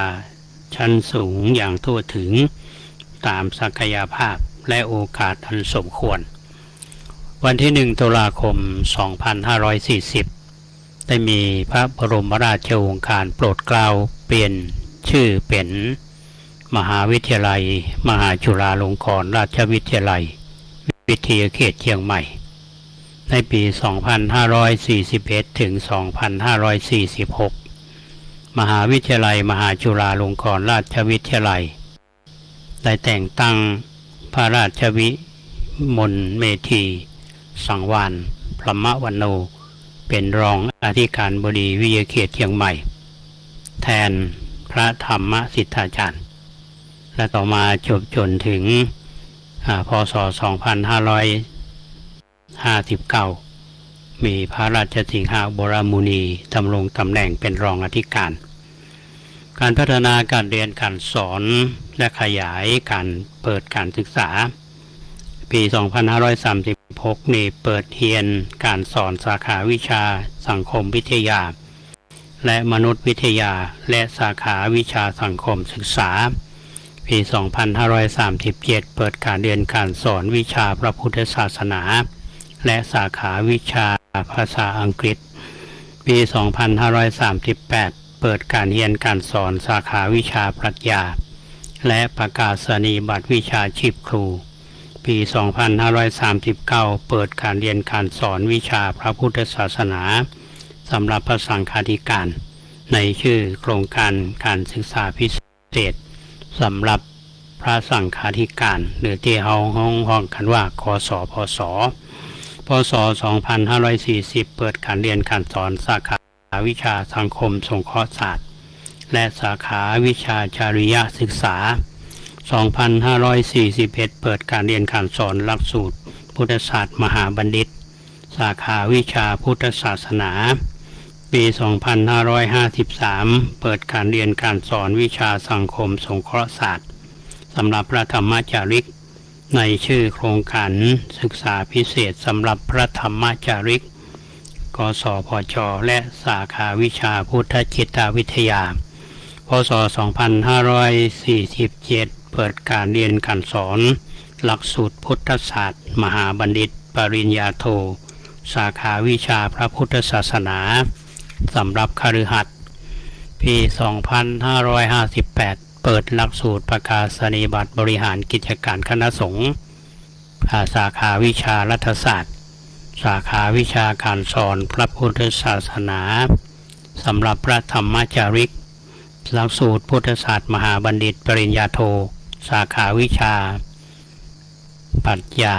ชั้นสูงอย่างทั่วถึงตามศักยภาพ และโอกาสอันสมควรวันที่1 ตุลาคม 2540 ได้มีพระบรมราชโองการโปรดเกล้าเปลี่ยนชื่อเป็นมหาวิทยาลัยมหาจุฬาลงกรณราชวิทยาลัยวิทยาเขตเชียงใหม่ในปี 2541 ถึง 2546 มหาวิทยาลัยมหาจุฬาลงกรณราชวิทยาลัยได้แต่งตั้งพระราชวิมลเมธีสังวาลพรหมวรรณโนเป็นรองอธิการบดีวิทยาเขตเชียงใหม่แทนพระธรรมสิทธาจารย์และต่อมาจนถึงพ.ศ. 2559 มีพระราชสิงหบรมุนีดำรงตำแหน่งเป็นรองอธิการการพัฒนาการเรียนการสอนและขยายการเปิดการศึกษาปี 2536 นี้เปิดเรียนการสอนสาขาวิชาสังคมวิทยาและมนุษยวิทยาและสาขาวิชาสังคมศึกษาปี 2537 เปิดการเรียนการสอนวิชาพระพุทธศาสนาและสาขาวิชาภาษาอังกฤษปี 2538 เปิดการเรียนการสอนสาขาวิชาปรัชญาและประกาศนียบัตรวิชาชีพครูปี 2539 เปิดการเรียนการสอนวิชาพระพุทธศาสนาสำหรับพระสังฆาธิการในชื่อโครงการการศึกษาพิเศษสำหรับพระสังฆาธิการหรือที่เราห้องกันว่ากสพศพศ 2540 เปิดการเรียนการสอนสาขาวิชาสังคมสงเคราะห์ศาสตร์และสาขาวิชาจริยศึกษา 2541 เปิดการเรียนการสอนหลักสูตรพุทธศาสตร์มหาบัณฑิตสาขาวิชาพุทธศาสนาปี 2553 เปิดการเรียนการสอนวิชาสังคมสงเคราะห์ศาสตร์สำหรับพระธรรมจาริกในชื่อโครงการศึกษาพิเศษสำหรับพระธรรมจาริกกสพชและสาขาวิชาพุทธจิตวิทยาพศ 2547 เปิดการเรียนการสอนหลักสูตรพุทธศาสตร์มหาบัณฑิตปริญญาโทสาขาวิชาพระพุทธศาสนาสำหรับคฤหัสถ์ปี 2558 เปิดหลักสูตรประกาศนียบัตรบริหารกิจการคณะสงฆ์สาขาวิชารัฐศาสตร์สาขาวิชาการสอนพระพุทธศาสนาสำหรับพระธรรมจาริกหลักสูตรพุทธศาสตร์มหาบัณฑิตปริญญาโทสาขาวิชาปรัชญา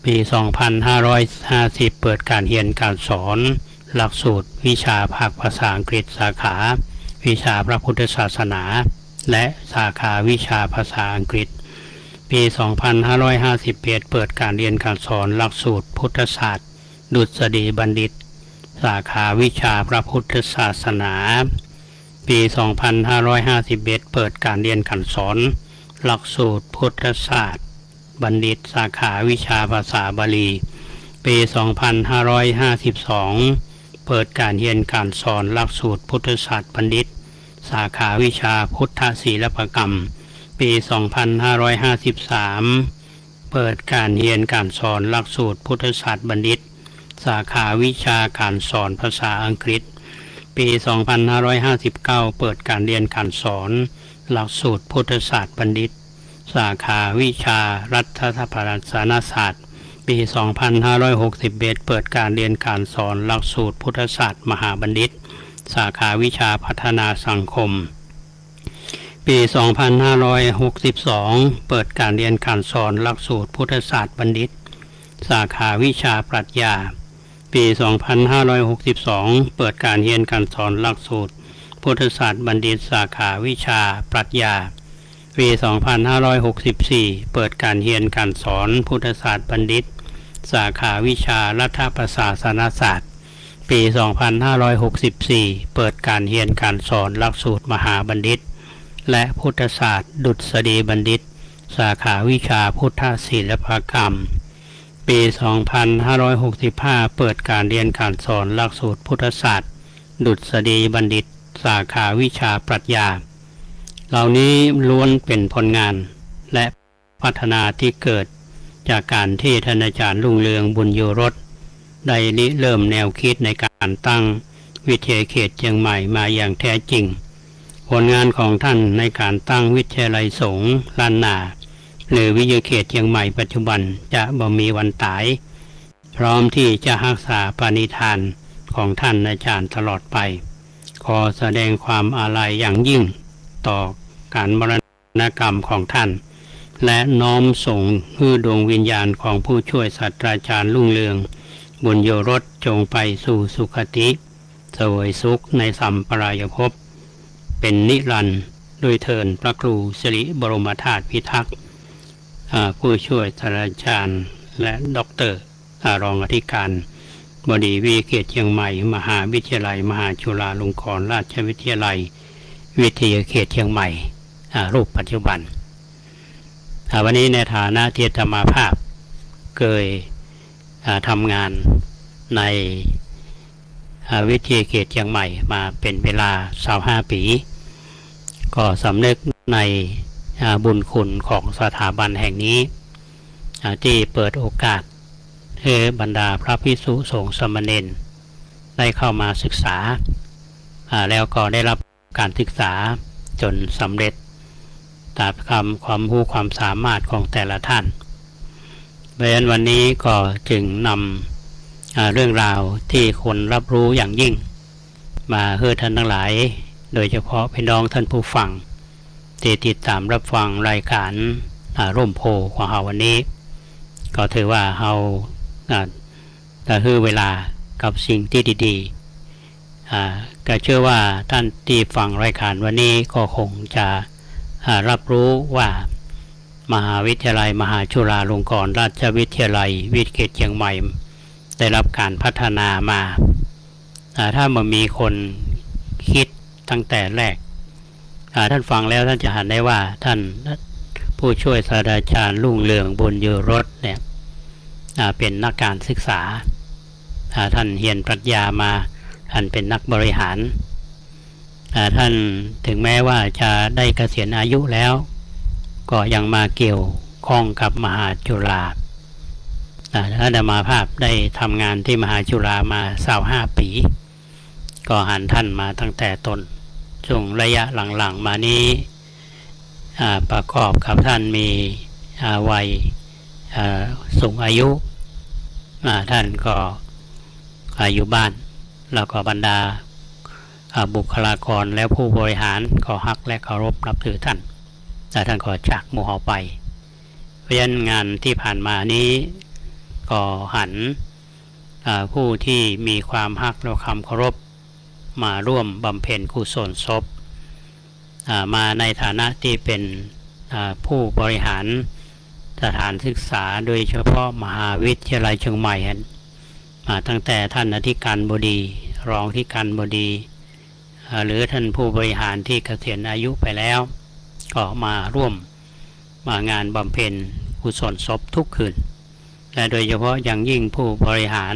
ปี 2550 เปิดการเรียนการสอนหลักสูตรวิชาภาคภาษาอังกฤษสาขาวิชาพระพุทธศาสนาและสาขาวิชาภาษาอังกฤษปี 2551 เปิดการเรียนการสอนหลักสูตรพุทธศาสตร์ดุษฎีบัณฑิตสาขาวิชาพระพุทธศาสนาปี 2551 เปิดการเรียนการสอนหลักสูตรพุทธศาสตร์บัณฑิตสาขาวิชาภาษาบาลีปี 2552 เปิดการเรียนการสอนหลักสูตรพุทธศาสตร์บัณฑิตสาขาวิชาพุทธศิลปกรรมปี 2553 เปิดการเรียนการสอนหลักสูตรพุทธศาสตร์บัณฑิตสาขาวิชาการสอนภาษาอังกฤษปี 2559 เปิดการเรียนการสอนหลักสูตรพุทธศาสตร์บัณฑิตสาขาวิชารัฐประศาสนศาสตร์ปี 2561 เปิดการเรียนการสอนหลักสูตรพุทธศาสตร์มหาบัณฑิตสาขาวิชาพัฒนาสังคมปี 2562 เปิดการเรียนการสอนหลักสูตรพุทธศาสตร์บัณฑิตสาขาวิชาปรัชญาปี 2562 เปิดการเรียนการสอนหลักสูตรพุทธศาสตร์บัณฑิตสาขาวิชาปรัชญาปี 2564 เปิดการเรียนการสอนพุทธศาสตร์บัณฑิตสาขาวิชารัฐประศาสนศาสตร์ปี 2564 เปิดการเรียนการสอนหลักสูตรมหาบัณฑิตและพุทธศาสตร์ดุษฎีบัณฑิตสาขาวิชาพุทธศิลปกรรมปี 2565 เปิดการเรียนการสอนหลักสูตรพุทธศาสตร์ดุษฎีบัณฑิตสาขาวิชาปรัชญาเหล่านี้ล้วนเป็นผลงานและ พัฒนาที่เกิดจากการที่ท่านอาจารย์รุ่งเรืองบุญโยรสได้ริเริ่มแนวคิดในการตั้งวิทยาเขตเชียงใหม่มาอย่างแท้จริงผลงานของท่านในการตั้งวิทยาลัยสงฆ์ล้านนาหรือวิทยาเขตเชียงใหม่ปัจจุบันจะบ่มีวันตายพร้อมที่จะรักษาปณิธานของท่านอาจารย์ตลอดไปขอแสดงความอาลัยอย่างยิ่งต่อการมรณกรรมของท่านและน้อมส่งให้ดวงวิญญาณของผู้ช่วยศาสตราจารย์รุ่งเรืองบุญโยรสจงไปสู่สุคติเสวยสุขในสัมปรายภพเป็นนิรันดร์ด้วยเทินพระครูสิริบรมธาตุพิทักษ์ผู้ช่วยศาสตราจารย์และด็อกเตอร์รองอธิการบดีวิทยาเขตเชียงใหม่มหาวิทยาลัยมหาจุฬาลงกรณราชวิทยาลัยวิทยาเขตเชียงใหม่รูปปัจจุบันวันนี้ในฐานะที่อาตมาภาพเคยทำงานในวิทยาเขตเชียงใหม่มาเป็นเวลา25 ปีก็สำนึกในบุญคุณของสถาบันแห่งนี้ที่เปิดโอกาสให้บรรดาพระภิกษุสงฆ์สามเณรได้เข้ามาศึกษาแล้วก็ได้รับการศึกษาจนสำเร็จตามความรู้ความสามารถของแต่ละท่านเพราะฉะนั้นวันนี้ก็จึงนำเรื่องราวที่คนรับรู้อย่างยิ่งมาให้ท่านทั้งหลายโดยเฉพาะพี่น้องท่านผู้ฟังที่ติดตามรับฟังรายการร่มโพของเราวันนี้ก็ถือว่าเราจะให้เวลากับสิ่งที่ดีๆก็เชื่อว่าท่านที่ฟังรายการวันนี้ก็คงจะรับรู้ว่ามหาวิทยาลัยมหาจุฬาลงกรณราชวิทยาลัยวิทยาเขตเชียงใหม่ได้รับการพัฒนามาถ้ามันมีคนคิดตั้งแต่แรกท่านฟังแล้วท่านจะเห็นได้ว่าท่านผู้ช่วยศาสตราจารย์รุ่งเรืองบุญโยรสเนี่ยเป็นนักการศึกษาท่านเรียนปรัชญามาท่านเป็นนักบริหารท่านถึงแม้ว่าจะได้เกษียณอายุแล้วก็ยังมาเกี่ยวข้องกับมหาจุฬาอาตมาภาพได้ทำงานที่มหาจุฬามา25 ปีก็หันท่านมาตั้งแต่ต้นช่วงระยะหลังๆมานี้ประกอบกับท่านมีวัยสูงอายุท่านก็อยู่บ้านแล้วก็บรรดาบุคลากรและผู้บริหารก็ฮักและเคารพนับถือท่านแต่ท่านก็จากหมู่เฮาไปเพราะฉะนั้นงานที่ผ่านมานี้ก็หันผู้ที่มีความฮักและความเคารพมาร่วมบำเพ็ญกุศลศพมาในฐานะที่เป็นผู้บริหารสถานศึกษาโดยเฉพาะมหาวิทยาลัยเชียงใหม่มาตั้งแต่ท่านอธิการบดีรองอธิการบดีหรือท่านผู้บริหารที่เกษียณอายุไปแล้วก็มาร่วมงานบำเพ็ญกุศลศพทุกคืนและโดยเฉพาะอย่างยิ่งผู้บริหาร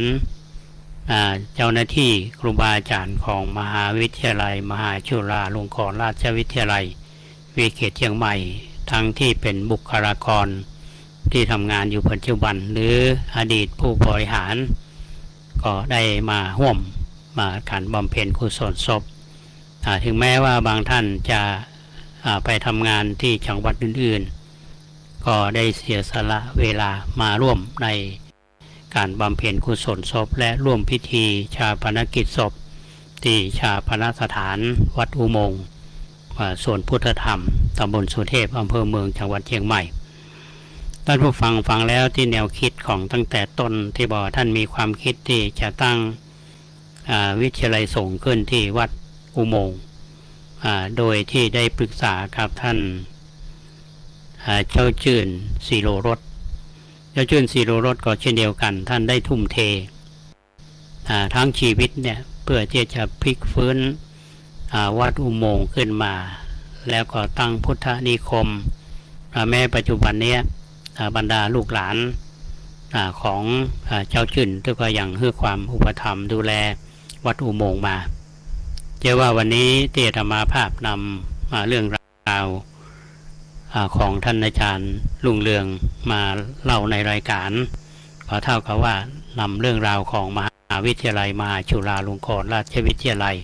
เจ้าหน้าที่ครูบาอาจารย์ของมหาวิทยาลัยมหาจุฬาลงกรณราชวิทยาลัยวิทยาเขตเชียงใหม่ทั้งที่เป็นบุคลากรที่ทำงานอยู่ปัจจุบันหรืออดีตผู้บริหารก็ได้มาร่วมการบำเพ็ญกุศลศพถึงแม้ว่าบางท่านจะไปทำงานที่จังหวัดอื่นๆก็ได้เสียสละเวลามาร่วมในการบำเพ็ญกุศลศพและร่วมพิธีชาปนกิจศพที่ชาปนสถานวัดอุโมงค์ส่วนพุทธธรรมตำบลสุเทพอำเภอเมืองจังหวัดเชียงใหม่ท่านผู้ฟังแล้วที่แนวคิดของตั้งแต่ต้นที่บอกท่านมีความคิดที่จะตั้งวิทยาลัยสงฆ์ขึ้นที่วัดอุโมงค์โดยที่ได้ปรึกษากับท่านเจ้าจื่นสีโรรสเจ้าจื่นสีโรรสก็เช่นเดียวกันท่านได้ทุ่มเททั้งชีวิตเนี่ยเพื่อที่จะพลิกฟื้นวัดอุโมงค์ขึ้นมาแล้วก็ตั้งพุทธนิคมแม้ปัจจุบันนี้บรรดาลูกหลานของเจ้าจื่นก็ยังให้ความอุปถัมภ์ดูแลวัดอุโมงค์มาเชื่อว่าวันนี้ที่อาตมาภาพนำเรื่องราว ของท่านอาจารย์ลุงเรืองมาเล่าในรายการก็เท่ากับว่านำเรื่องราวของมหาวิทยาลัยมหาจุฬาลงกรณราชวิทยาลัย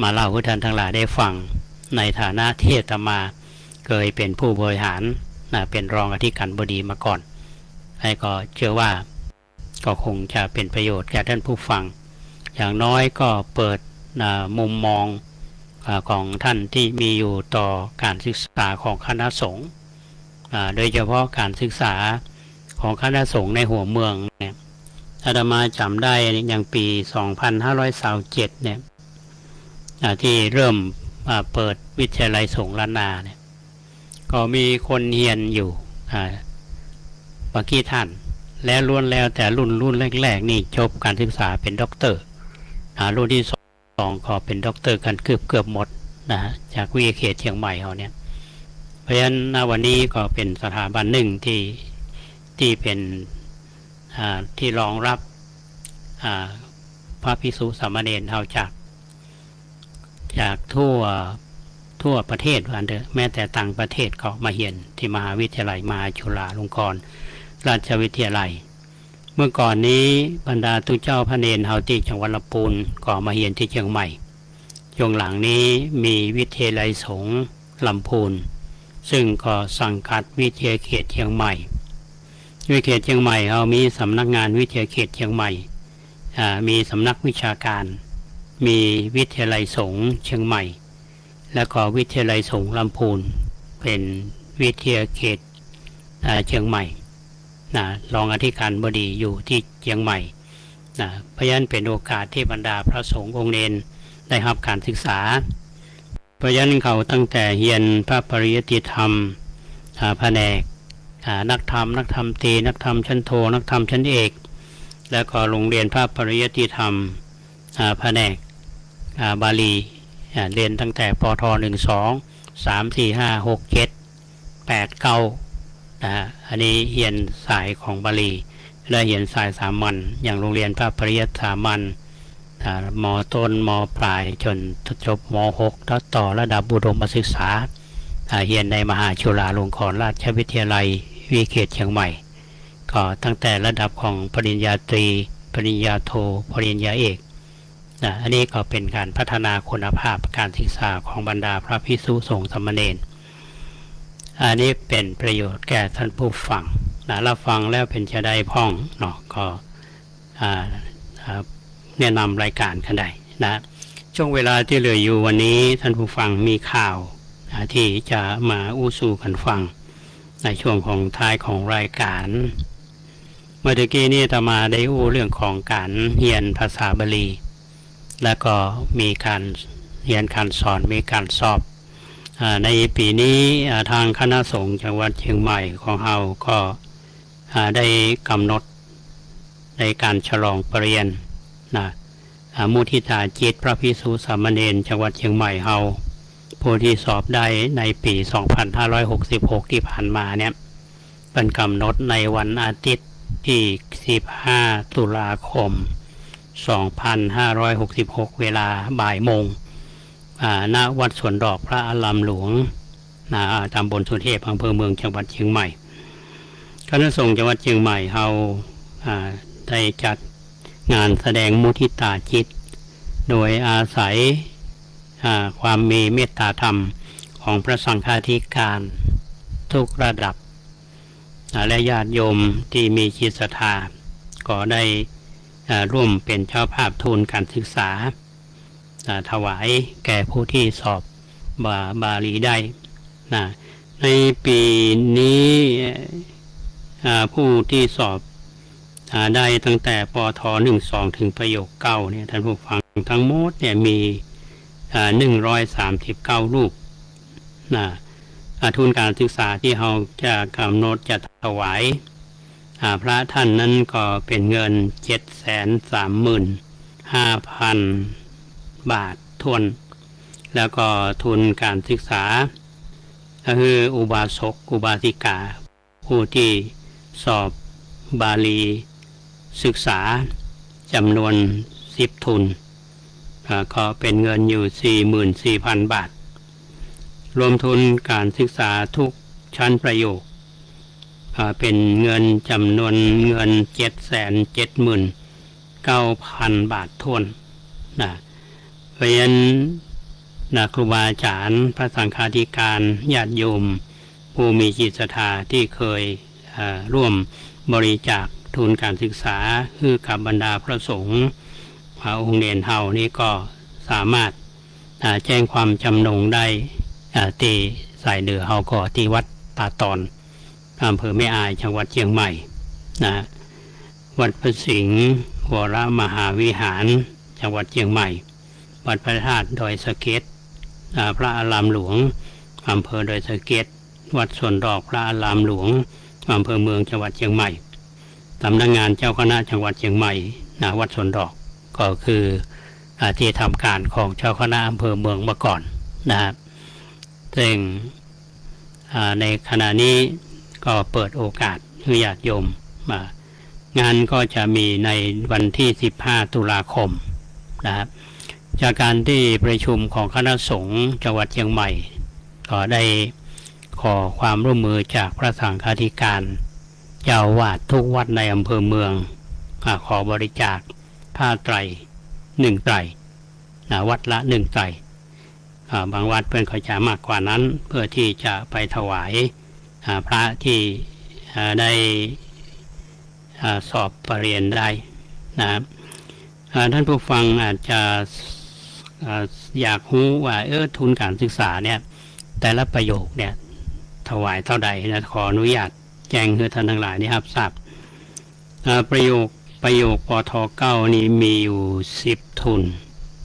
มาเล่าให้ท่านทั้งหลายได้ฟังในฐานะที่อาตมาเคยเป็นผู้บริหารเป็นรองอธิการบดีมาก่อนให้ก็เชื่อว่าก็คงจะเป็นประโยชน์แก่ท่านผู้ฟังอย่างน้อยก็เปิดมุมมองของท่านที่มีอยู่ต่อการศึกษาของคณะสงฆ์โดยเฉพาะการศึกษาของคณะสงฆ์ในหัวเมืองเนี่ยอาตมาจำได้อย่างปี 2527เนี่ยที่เริ่มเปิดวิทยาลัยสงฆ์ล้านนาเนี่ยก็มีคนเรียนอยู่บางกี่ท่านและล้วนแล้วแต่รุ่นแรกๆนี่จบการศึกษาเป็นด็อกเตอร์รุ่นที่สองก็เป็นด็อกเตอร์กันเกือบหมดจากวิทยาเขตเชียงใหม่เขาเนี่ยเพราะฉะนั้นวันนี้ก็เป็นสถาบันหนึ่งที่เป็นที่รองรับพระภิกษุสามเณรเขาจากทั่วประเทศวันเดอแม้แต่ต่างประเทศก็มาเรียนที่มหาวิทยาลัยมหาจุฬาลงกรณราชวิทยาลัยเมื่อก่อนนี้บรรดาตุเจ้าพระเนรเฮาที่จังหวัดลำพูนก็มาเรียนที่เชียงใหม่ช่วงหลังนี้มีวิทยาลัยสงฆ์ลำพูนซึ่งก็สังกัดวิทยาเขตเชียงใหม่วิทยาเขตเชียงใหม่เรามีสำนักงานวิทยาเขตเชียงใหม่มีสำนักวิชาการมีวิทยาลัยสงฆ์เชียงใหม่และก็วิทยาลัยสงฆ์ลำพูนเป็นวิทยาเขตเชียงใหม่รองอธิการบดีอยู่ที่เชียงใหม่เพราะฉะนั้นเป็นโอกาสที่บรรดาพระสงฆ์องค์เณรได้รับการศึกษาเพราะฉะนั้นเขาตั้งแต่เรียนพระปริยัติธรรมแผนกนักธรรมตรีนักธรรมชั้นโทนักธรรมชั้นเอกแล้วก็โรงเรียนพระปริยัติธรรมแผนกบาลีเรียนตั้งแต่ปท1 2 3 4 5 6 7 8 9อันนี้เรียนสายของบาลีและเรียนสายสามัญอย่างโรงเรียนพระปริยัติสามัญม.ต้นม.ปลายจนจบม.6ต่อระดับอุดมศึกษาเรียนในมหาจุฬาลงกรณราชวิทยาลัยวิเขตเชียงใหม่ก็ตั้งแต่ระดับของปริญญาตรีปริญญาโทปริญญาเอกอันนี้ก็เป็นการพัฒนาคุณภาพการศึกษาของบรรดาพระภิกษุสงฆ์สามเณรอันนี้เป็นประโยชน์แก่ท่านผู้ฟังรับฟังแล้วเป็นจะได้พ้องเนาะก็แนะนำรายการกันได้ช่วงเวลาที่เหลืออยู่วันนี้ท่านผู้ฟังมีข่าวที่จะมาอู้สู่กันฟังในช่วงของท้ายของรายการเมื่อกี้นี้อาตมาได้อู้เรื่องของการเรียนภาษาบาลีแล้วก็มีการเรียนการสอนมีการสอบในปีนี้ทางคณะสงฆ์จังหวัดเชียงใหม่ของเราก็ได้กำหนดในการฉลองปริญญามุทิตาจิตพระภิกษุสามเณรจังหวัดเชียงใหม่เราผู้ที่สอบได้ในปี 2566 ที่ผ่านมาเนี่ยเป็นกำหนดในวันอาทิตย์ที่ 15 ตุลาคม 2566 เวลาบ่ายโมงณวัดสวนดอกพระอารามหลวงตำบลสุเทพอำเภอเมืองจังหวัดเชียงใหม่คณะสงฆ์จังหวัดเชียงใหม่เราได้จัดงานแสดงมุทิตาจิตโดยอาศัยความมีเมตตาธรรมของพระสังฆาธิการทุกระดับและญาติโยมที่มีจิตศรัทธาก็ได้ร่วมเป็นเจ้าภาพทุนการศึกษาถวายแก่ผู้ที่สอบบาลีได้ในปีนี้ผู้ที่สอบได้ตั้งแต่ปท1 2 ถึงประโยค9เนี่ยท่านผู้ฟังทั้งหมดเนี่ยมี139 รูปทุนการศึกษาที่เราจะกำหนดจะถวายพระท่านนั้นก็เป็นเงิน 735,000 บาททวนแล้วก็ทุนการศึกษาก็คืออุบาสกอุบาสิกาผู้ที่สอบบาลีศึกษาจำนวน10 ทุนก็เป็นเงินอยู่ 44,000 บาทรวมทุนการศึกษาทุก ชั้นประโยคเป็นเงินจำนวนเงิน779,000 บาททวนนะเพราะฉะนั้นครูบาอาจารย์พระสังฆาธิการญาติโยมผู้มีจิตศรัทธาที่เคยร่วมบริจาคทุนการศึกษาคือกับบรรดาพระสงฆ์องค์เนรเฮานี่ก็สามารถแจ้งความจำนงได้ตีสายเหนือเฮาก็ที่วัดป่าตอนอำเภอแม่อายจังหวัดเชียงใหม่นะวัดพระสิงห์วรมหาวิหารจังหวัดเชียงใหม่วัดพระธาตุดอยสะเก็ดพระอารามหลวงอำเภอดอยสะเก็ดวัดสวนดอกพระอารามหลวงอำเภอเมืองจังหวัดเชียงใหม่สำนักงานเจ้าคณะจังหวัดเชียงใหม่วัดสวนดอกก็คือที่ทำการของเจ้าคณะอำเภอเมืองเมื่อก่อนนะครับซึ่งในขณะนี้ก็เปิดโอกาสให้ญาติโยมงานก็จะมีในวันที่15 ตุลาคมนะครับจากการที่ประชุมของคณะสงฆ์จังหวัดเชียงใหม่ก็ได้ขอความร่วมมือจากพระสังฆาธิการเจ้าอาวาสทุกวัดในอำเภอเมืองขอบริจาคผ้าไตร1 ไตรวัดละ1 ไตรบางวัดเพื่อนเขาจะมากกว่านั้นเพื่อที่จะไปถวายพระที่ได้สอบปรริญญาได้นะครับท่านผู้ฟังอาจจะอยากรู้ว่าทุนการศึกษาเนี่ยแต่ละประโยคเนี่ยถวายเท่าใดนะขออนุญาตแจ้งให้ท่านทั้งหลายได้รับทราบประโยคปท9นี้มีอยู่10 ทุน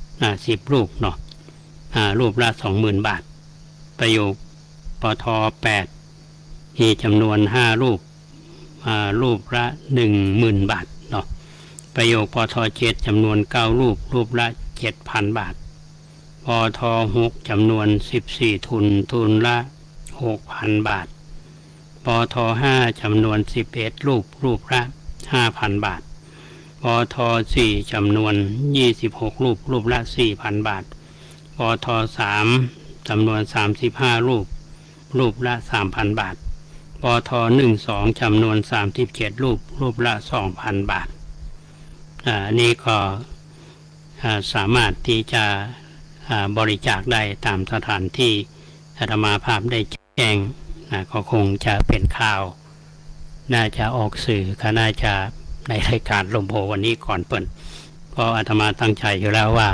10 รูปเนาะรูปละ 20,000 บาทประโยคปท8มีจำนวน5 รูปรูปละ 10,000 บาทเนาะประโยคปท7จำนวน9 รูปรูปละ 7,000 บาทปท6จำนวน14 ทุนทุนละ 6,000 บาทปท5จำนวน11 รูปรูปละ 5,000 บาทปท4จำนวน26 รูปรูปละ 4,000 บาทปท3จำนวน35 รูปรูปละ 3,000 บาทปท12จำนวน37 รูปรูปละ 2,000 บาทนี่ก็สามารถที่จะบริจาคได้ตามสถานที่อาตมาภาพได้แจ้งก็คงจะเป็นข่าวน่าจะออกสื่อก็น่าจะในรายการลมโพวันนี้ก่อนเปิดเพราะอาตมาตั้งใจอยู่แล้วว่า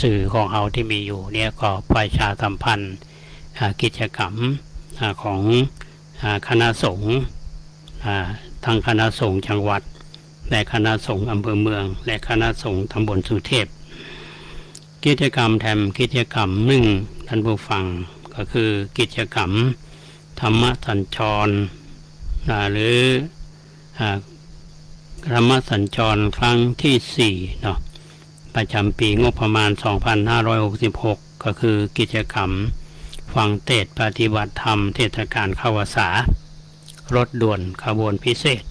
สื่อของเราที่มีอยู่เนี่ยก็ประชาสัมพันธ์กิจกรรมของคณะสงฆ์ทางคณะสงฆ์จังหวัดและคณะสงฆ์อำเภอเมืองและคณะสงฆ์ตำบลสุเทพกิจกรรมแถมกิจกรรมหนึ่งท่านผู้ฟังก็คือกิจกรรมธรรมสัญจรหรือธรรมสัญจรครั้งที่4เนาะประจำปีงบประมาณ 2566 ก็คือกิจกรรมฟังเทศน์ปฏิบัติธรรมเทศกาลเข้าพรรษารถด่วนขบวนพิเศษ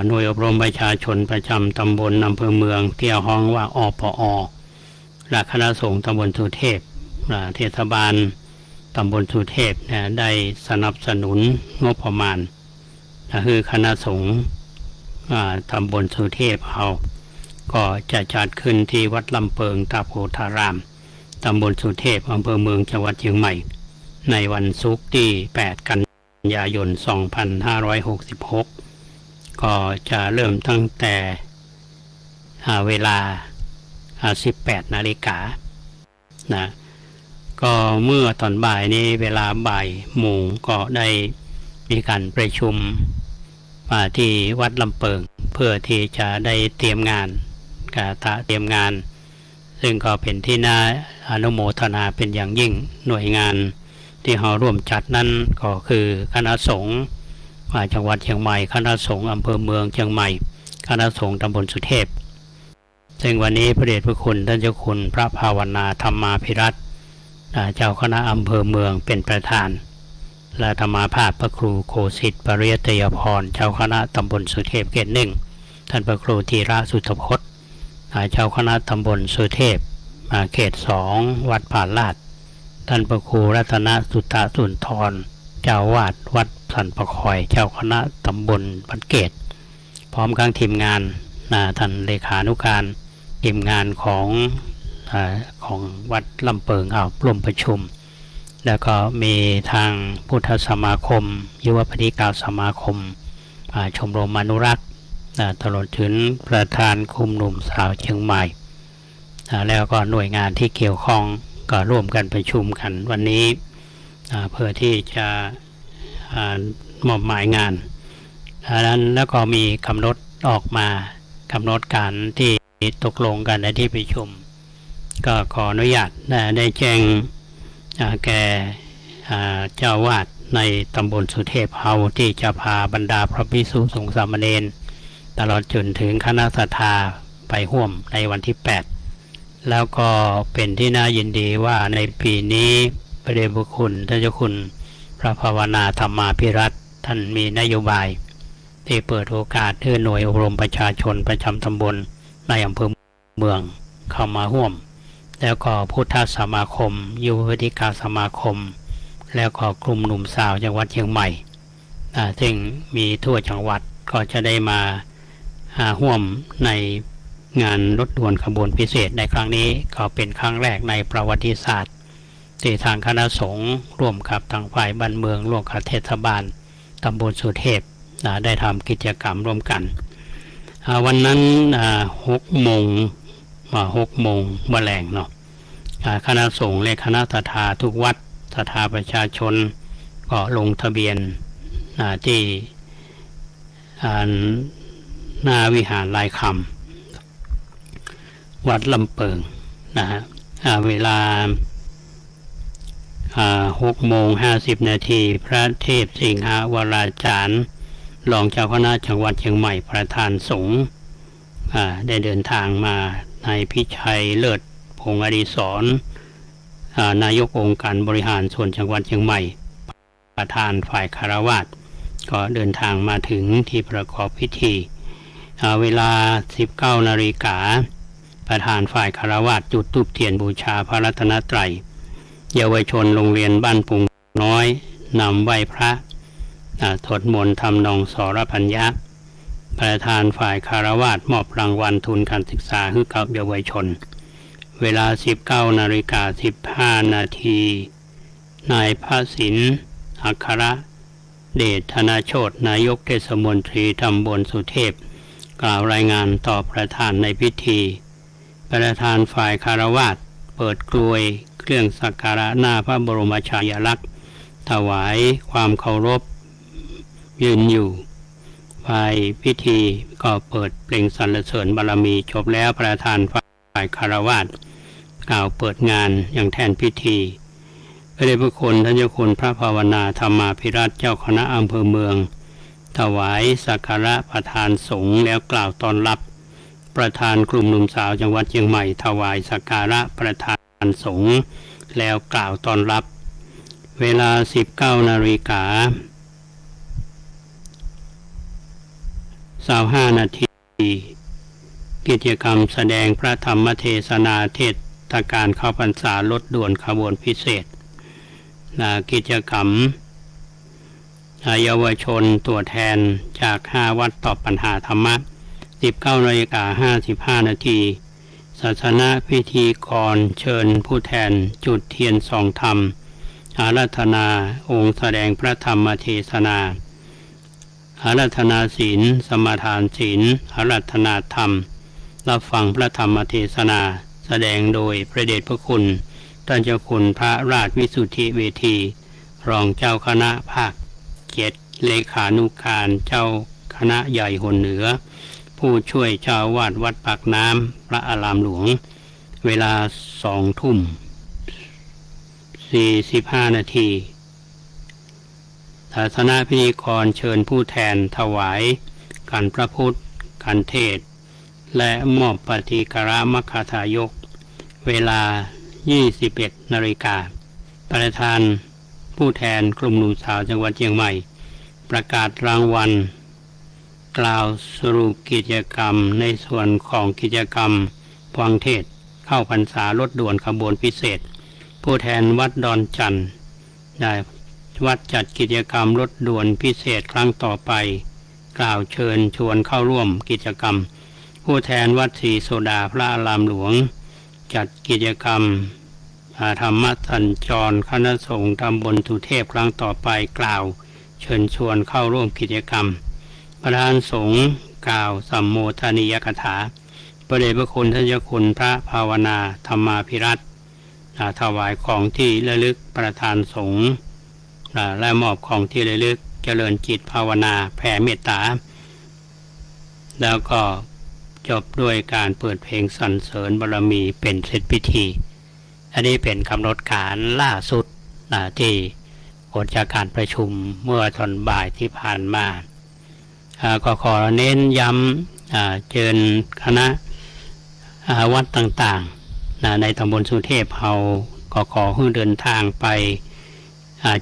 หน่วยอบรมประชาชนประจำตำบลอำเภอเมืองเที่ยวห้องว่าอปอและคณะสงฆ์ตำบลสุเทพเทศบาลตำบลสุเทพได้สนับสนุนงบประมาณคือคณะสงฆ์ตำบลสุเทพเอาก็จะจัดขึ้นที่วัดลำเปิงตาโพธารามตำบลสุเทพอำเภอเมืองจังหวัดเชียงใหม่ในวันศุกร์ที่8 กันยายน 2566 ก็จะเริ่มตั้งแต่เวลา18 นาฬิกานะก็เมื่อตอนบ่ายนี้เวลาบ่ายโมงก็ได้มีการประชุมที่วัดลำเปิงเพื่อที่จะได้เตรียมงานเตรียมงานซึ่งก็เป็นที่น่าอนุโมทนาเป็นอย่างยิ่งหน่วยงานที่เราร่วมจัดนั้นก็คือคณะสงฆ์จังหวัดเชียงใหม่คณะสงฆ์อำเภอเมืองเชียงใหม่คณะสงฆ์ตำบลสุเทพซึ่งวันนี้พระเดชพระคุณท่านเจ้าคุณพระภาวนาธรรมาภิรัตน์เจ้าคณะอำเภอเมืองเป็นประธานและธรรมาภาพพระครูโคสิทธิ์ปริยตยพรเจ้าคณะตำบลสุเทพเขต 1ท่านพระครูธีระสุทธพจน์เจ้าคณะตำบลสุเทพเขต 2วัดป่าลาดท่านพระครูรัตนสุตตะสุนทร เจ้าวาดวัดสันปะคอยเจ้าคณะตำบลบ้านเกตพร้อมทั้งทีมงานท่านเลขานุการทีมงานของวัดลำเปิงร่วมประชุมแล้วก็มีทางพุทธสมาคมยุวปฏิกาสมาคมชมรมอนุรักษ์ตลอดถึงประธานคุมหนุ่มสาวเชียงใหม่แล้วก็หน่วยงานที่เกี่ยวข้องก็ร่วมกันประชุมกันวันนี้เพื่อที่จะมอบหมายงานนั้นแล้วก็มีกำหนดออกมากำหนดการที่ตกลงกันในที่ประชุมก็ขออนุญาตได้แจ้งแก่เจ้าวาดในตำบลสุเทพเฮาที่จะพาบรรดาพระภิกษุสงฆ์สามเณรตลอดจนถึงคณะศรัทธาไปร่วมในวันที่8แล้วก็เป็นที่น่ายินดีว่าในปีนี้พระเดชพระคุณท่านเจ้าคุณพระภาวนาธรรมาภิรัตน์ท่านมีนโยบายที่เปิดโอกาสให้หน่วยอบรมประชาชนประจำตำบลในอำเภอเมืองเข้ามาร่วมแล้วก็พุทธสมาคมยุววิทยาสมาคมแล้วก็กลุ่มหนุ่มสาวจังหวัดเชียงใหม่ซึ่งมีทั่วจังหวัดก็จะได้มาร่วมในงานรถด่วนขบวนพิเศษในครั้งนี้ก็เป็นครั้งแรกในประวัติศาสตร์ที่ทางคณะสงฆ์ร่วมกับทางฝ่ายบ้านเมืองร่วมกับเทศบาลตำบลสุเทพได้ทำกิจกรรมร่วมกันวันนั้น6 โมงเมื่อแรงเนาะคณะสงฆ์และคณะศรัทธาทุกวัดศรัทธาประชาชนก็ลงทะเบียนที่หน้าวิหารลายคำวัดลำเปิงนะฮะเวลา6:50 นาทีพระเทพสิงหวราจารย์รองเจ้าคณะจังหวัดเชียงใหม่ประธานสงฆ์ได้เดินทางมาในพิชัยเลิศพงศ์อดิศรนายกองค์การบริหารส่วนจังหวัดเชียงใหม่ประธานฝ่ายคฤหัสถ์ก็เดินทางมาถึงที่ประกอบพิธีเวลา 19 นาฬิกาประธานฝ่ายคฤหัสถ์จุดธูปเทียนบูชาพระรัตนตรัยเยาวชนโรงเรียนบ้านปุงน้อยนำไหว้พระสวดมนต์ทำนองสรพัญญะประธานฝ่ายคฤหัสถ์มอบรางวัลทุนการศึกษาให้กับเยาวชนเวลา 19 นาฬิกา 15 นาทีนายพระศิลป์อัครเดชธนโชตินายกเทศมนตรีตำบลสุเทพกล่าวรายงานต่อประธานในพิธีประธานฝ่ายคฤหัสถ์เปิดกลวยเครื่องสักการะหน้าพระบรมฉายาลักษณ์ถวายความเคารพยืนอยู่ฝ่ายพิธีก็เปิดเพลงสรรเสริญบารมีจบแล้วประธานฝ่ายคฤหัสถ์กล่าวเปิดงานอย่างแทนพิธีพระเดชพระคุณท่านเจ้าคุณพระภาวนาธรรมาภิรัตน์เจ้าคณะอำเภอเมืองถวายสักการะประธานสงฆ์แล้วกล่าวต้อนรับประธานกลุ่มหนุ่มสาวจังหวัดเชียงใหม่ถวายสักการะประธานสงฆ์แล้วกล่าวต้อนรับเวลา 19 นาฬิกา 25 นาทีกิจกรรมแสดงพระธรรมเทศนาเทศการเข้าพรรษารถด่วนขบวนพิเศษกิจกรรมเยาวชนตัวแทนจาก5วัดตอบปัญหาธรรมะ 19 นาฬิกา 55 นาทีศาสนพิธีกรเชิญผู้แทนจุดเทียนส่องธรรมอาราธนาองค์แสดงพระธรรมเทศนาอาราธนาศีลสมาทานศีลอาราธนาธรรมรับฟังพระธรรมเทศนาแสดงโดยพระเดชพระคุณท่านเจ้าคุณพระราชวิสุทธิเวทีรองเจ้าคณะภาค7เลขานุการเจ้าคณะใหญ่หนเหนือผู้ช่วยเจ้าวาดวัดปากน้ำพระอารามหลวงเวลา 20:45 นาทีศาสนาพิธีกรเชิญผู้แทนถวายการพระพุทธการเทศน์และมอบปฏิกรมัคคทายกเวลา 21 นาฬิกาประธานผู้แทนกลุ่มหนุ่มสาวจังหวัดเชียงใหม่ประกาศรางวัลกล่าวสรุปกิจกรรมในส่วนของกิจกรรมฟังเทศน์เข้าพรรษารถด่วนขบวนพิเศษผู้แทนวัดดอนจันทร์ได้ วัดจัดกิจกรรมรถด่วนพิเศษครั้งต่อไปกล่าวเชิญชวนเข้าร่วมกิจกรรมผู้แทนวัดศรีโสดาพระอารามหลวงจัดกิจกรรมธรรมสัญจรคณะสงฆ์ตำบลสุเทพครั้งต่อไปกล่าวเชิญชวนเข้าร่วมกิจกรรมประธานสงฆ์กล่าวสัมโมทนียกถาพระเดชพระคุณท่านเจ้าคุณพระภาวนาธรรมาภิรัตน์ถวายของที่ระลึกประธานสงฆ์และมอบของที่ระลึกเจริญจิตภาวนาแผ่เมตตาแล้วก็จบด้วยการเปิดเพลงสรรเสริญบารมีเป็นเสร็จพิธีอันนี้เป็นกำหนดการล่าสุดที่ผลจากการประชุมเมื่อตอนบ่ายที่ผ่านมาก็ขอเน้นย้ำเชิญคณะวัดต่างๆในตำบลสุเทพเราก็ขอให้เดินทางไป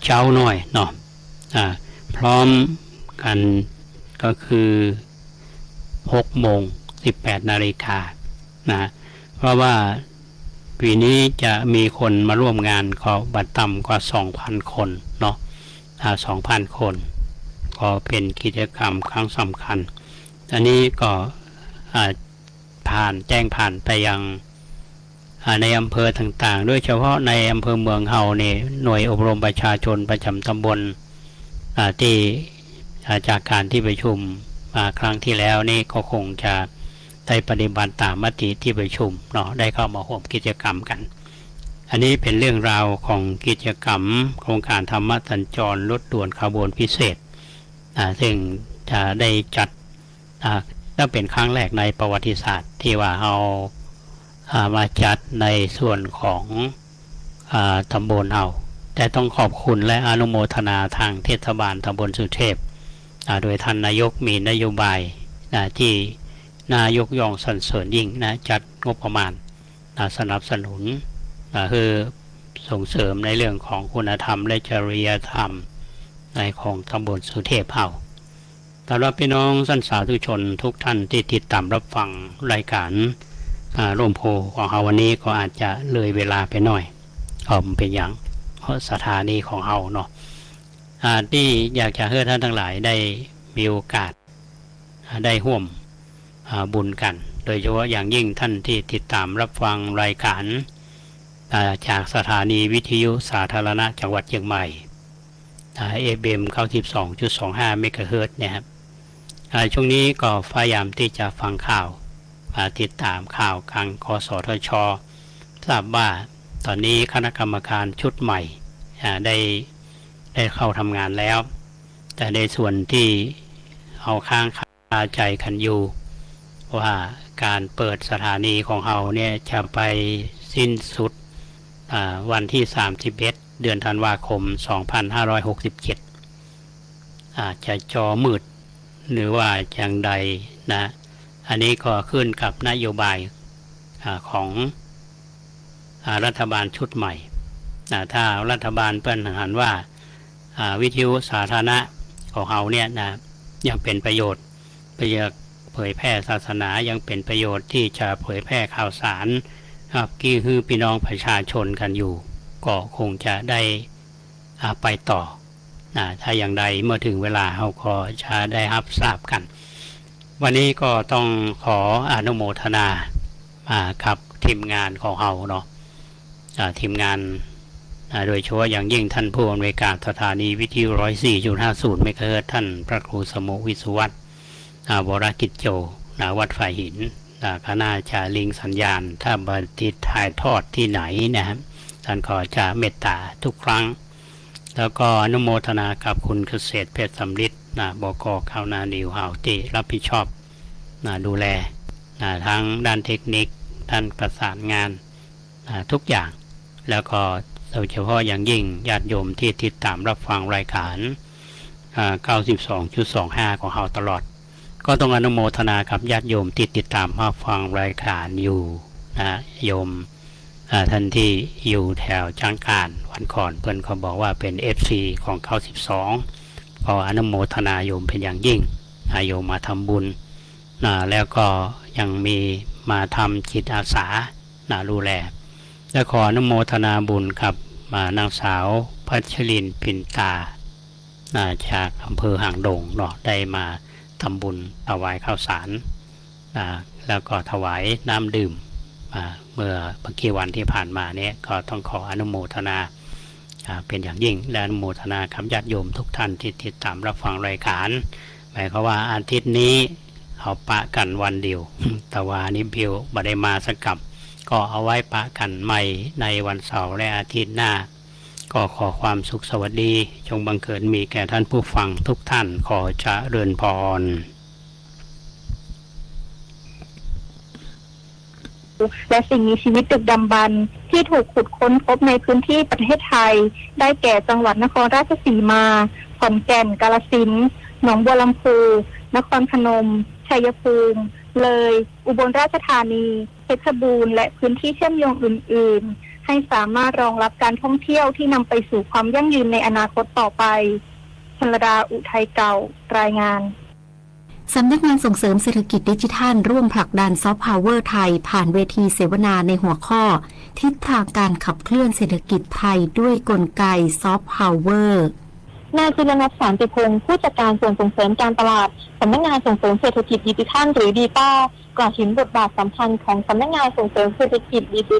เช้าหน่อยเนาะพร้อมกันก็คือ6:18 น.นะเพราะว่าปีนี้จะมีคนมาร่วมงานขอบัตรต่ำกว่า 2,000 คนเนาะ2,000 คนก็เป็นกิจกรรมครั้งสำคัญอันนี้ก็แจ้งผ่านไปยังในอำเภอต่างๆโดยเฉพาะในอำเภอเมืองเฮาเนี่ยหน่วยอบรมประชาชนประจำตำบลที่จากการที่ประชุมครั้งที่แล้วนี่ก็คงจะได้ปฏิบัติตามมติที่ประชุมเนาะได้เข้ามาร่วมกิจกรรมกันอันนี้เป็นเรื่องราวของกิจกรรมโครงการธรรมสัญจรรถด่วนขบวนพิเศษซึ่งจะได้จัดก็เป็นครั้งแรกในประวัติศาสตร์ที่ว่าเอามาจัดในส่วนของตำบลเอาแต่ต้องขอบคุณและอนุโมทนาทางเทศบาลตำบลสุเทพโดยท่านนายกมีนโยบายที่นายกย่องสรรเสริญยิ่งจัดงบประมาณสนับสนุนคือส่งเสริมในเรื่องของคุณธรรมและจริยธรรมในของตำบลสุเทพเฮาสำหรับพี่น้องท่านสาธุชนทุกท่านที่ติดตามรับฟังรายการร่มโพของเฮาวันนี้ก็อาจจะเลยเวลาไปหน่อยเป็นอย่างเพราะสถานีของเฮาเนาะที่อยากจะให้ท่านทั้งหลายได้มีโอกาสได้ร่วมบุญกันโดยเฉพาะอย่างยิ่งท่านที่ติดตามรับฟังรายการจากสถานีวิทยุสาธารณะจังหวัดเชียงใหม่FM 92.25 เมกะเฮิรตซ์เนี่ยครับช่วงนี้ก็พยายามที่จะฟังข่าวติดตามข่าวทางกสทช.ทราบว่าตอนนี้คณะกรรมการชุดใหม่ได้เข้าทำงานแล้วแต่ในส่วนที่เอาค้างคาใจกันอยู่ว่าการเปิดสถานีของเราเนี่ยจะไปสิ้นสุดวันที่31เดือนธันวาคม 2567อาจจะจอมืดหรือว่าอย่างใดนะอันนี้ก็ขึ้นกับนโยบายของรัฐบาลชุดใหม่ถ้ารัฐบาลเปิ้นหันว่าวิทยุสาธารณะของเราเนี่ยนะยังเป็นประโยชน์ไปเผยแพร่ศาสนายังเป็นประโยชน์ที่จะเผยแพร่ข่าวสารกี่คือพี่น้องประชาชนกันอยู่ก็คงจะได้ไปต่อถ้าอย่างใดเมื่อถึงเวลาเราก็จะได้รับทราบกันวันนี้ก็ต้องขออนุโมทนากับทีมงานของเราเนาะทีมงานโดยเฉพาะอย่างยิ่งท่านผู้อำนวยการสถานีวิทยุ 104.50 เมกะเฮิรตซ์ท่านพระครูสมุวิสุวัฒน์วรกิจโจวัดฝ่ายหินคณะจาริงสัญญาณถ้าบันทึกถ่ายทอดที่ไหนนะครับท่านก็จะเมตตาทุกครั้งแล้วก็อนุโมทนากับคุณเกษตรเพชรสำริดบก.ข้าวนานิวเฮาที่รับผิดชอบดูแลทั้งด้านเทคนิคด้านประสานงานทุกอย่างแล้วก็โดยเฉพาะอย่างยิ่งญาติโยมที่ติดตามรับฟังรายการ 92.25 ของเฮาตลอดก็ต้องอนุโมทนากับญาติโยมที่ติดตามรับฟังรายการอยู่โยมท่านที่อยู่แถวจังการวันก่อนเพิ่นเขาบอกว่าเป็น FC ของ92ก็อนุโมทนาโยมเป็นอย่างยิ่งโยมมาทำบุญแล้วก็ยังมีมาทำจิตอาสาดูแลและขออนุโมทนาบุญกับ มานางสาวพัชรินทร์ปิ่นตาจากอำเภอหางดงเนาะได้มาทำบุญถวายข้าวสารแล้วก็ถวายน้ำดื่มเมื่อกี่วันที่ผ่านมาเนี่ยก็ต้องขออนุโมทนาเป็นอย่างยิ่งและอนุโมทนากับญาติโยมทุกท่านที่ติดตามรับฟังรายการหมายความว่าอาทิตย์นี้เอาปะกันวันเดียว แต่ว่านิพิวบ่ได้มาสักกับก็เอาไว้ปะกันใหม่ในวันเสาร์และอาทิตย์หน้าก็ขอความสุขสวัสดีจงบังเกิดมีแก่ท่านผู้ฟังทุกท่านขอเจริญพรและสิ่งมีชีวิตดึกดำบรรพ์ที่ถูกขุดค้นพบในพื้นที่ประเทศไทยได้แก่จังหวัดนครราชสีมาขอนแก่นกาฬสินธุ์หนองบัวลำพูนครพนมชัยภูมิเลยอุบลราชธานีเพชรบูรณ์และพื้นที่เชื่อมโยงอื่นๆให้สามารถรองรับการท่องเที่ยวที่นำไปสู่ความยั่งยืนในอนาคตต่อไปชลดาอุทัยเก่ารายงานสำนักงานส่งเสริมเศรษฐกิจดิจิทัลร่วมผลักดันซอฟต์พาวเวอร์ไทยผ่านเวทีเสวนาในหัวข้อทิศทางการขับเคลื่อนเศรษฐกิจไทยด้วยกลไกซอฟต์พาวเวอร์นายจุลนัท สารติพงศ์ผู้จัดการส่วนส่งเสริมการตลาดสำนักงานส่งเสริมเศรษฐกิจดิจิทัลหรือดีป้ากล่าวถึงบทบาทสำคัญของสำนักงานส่งเสริมเศรษฐกิจดิจิ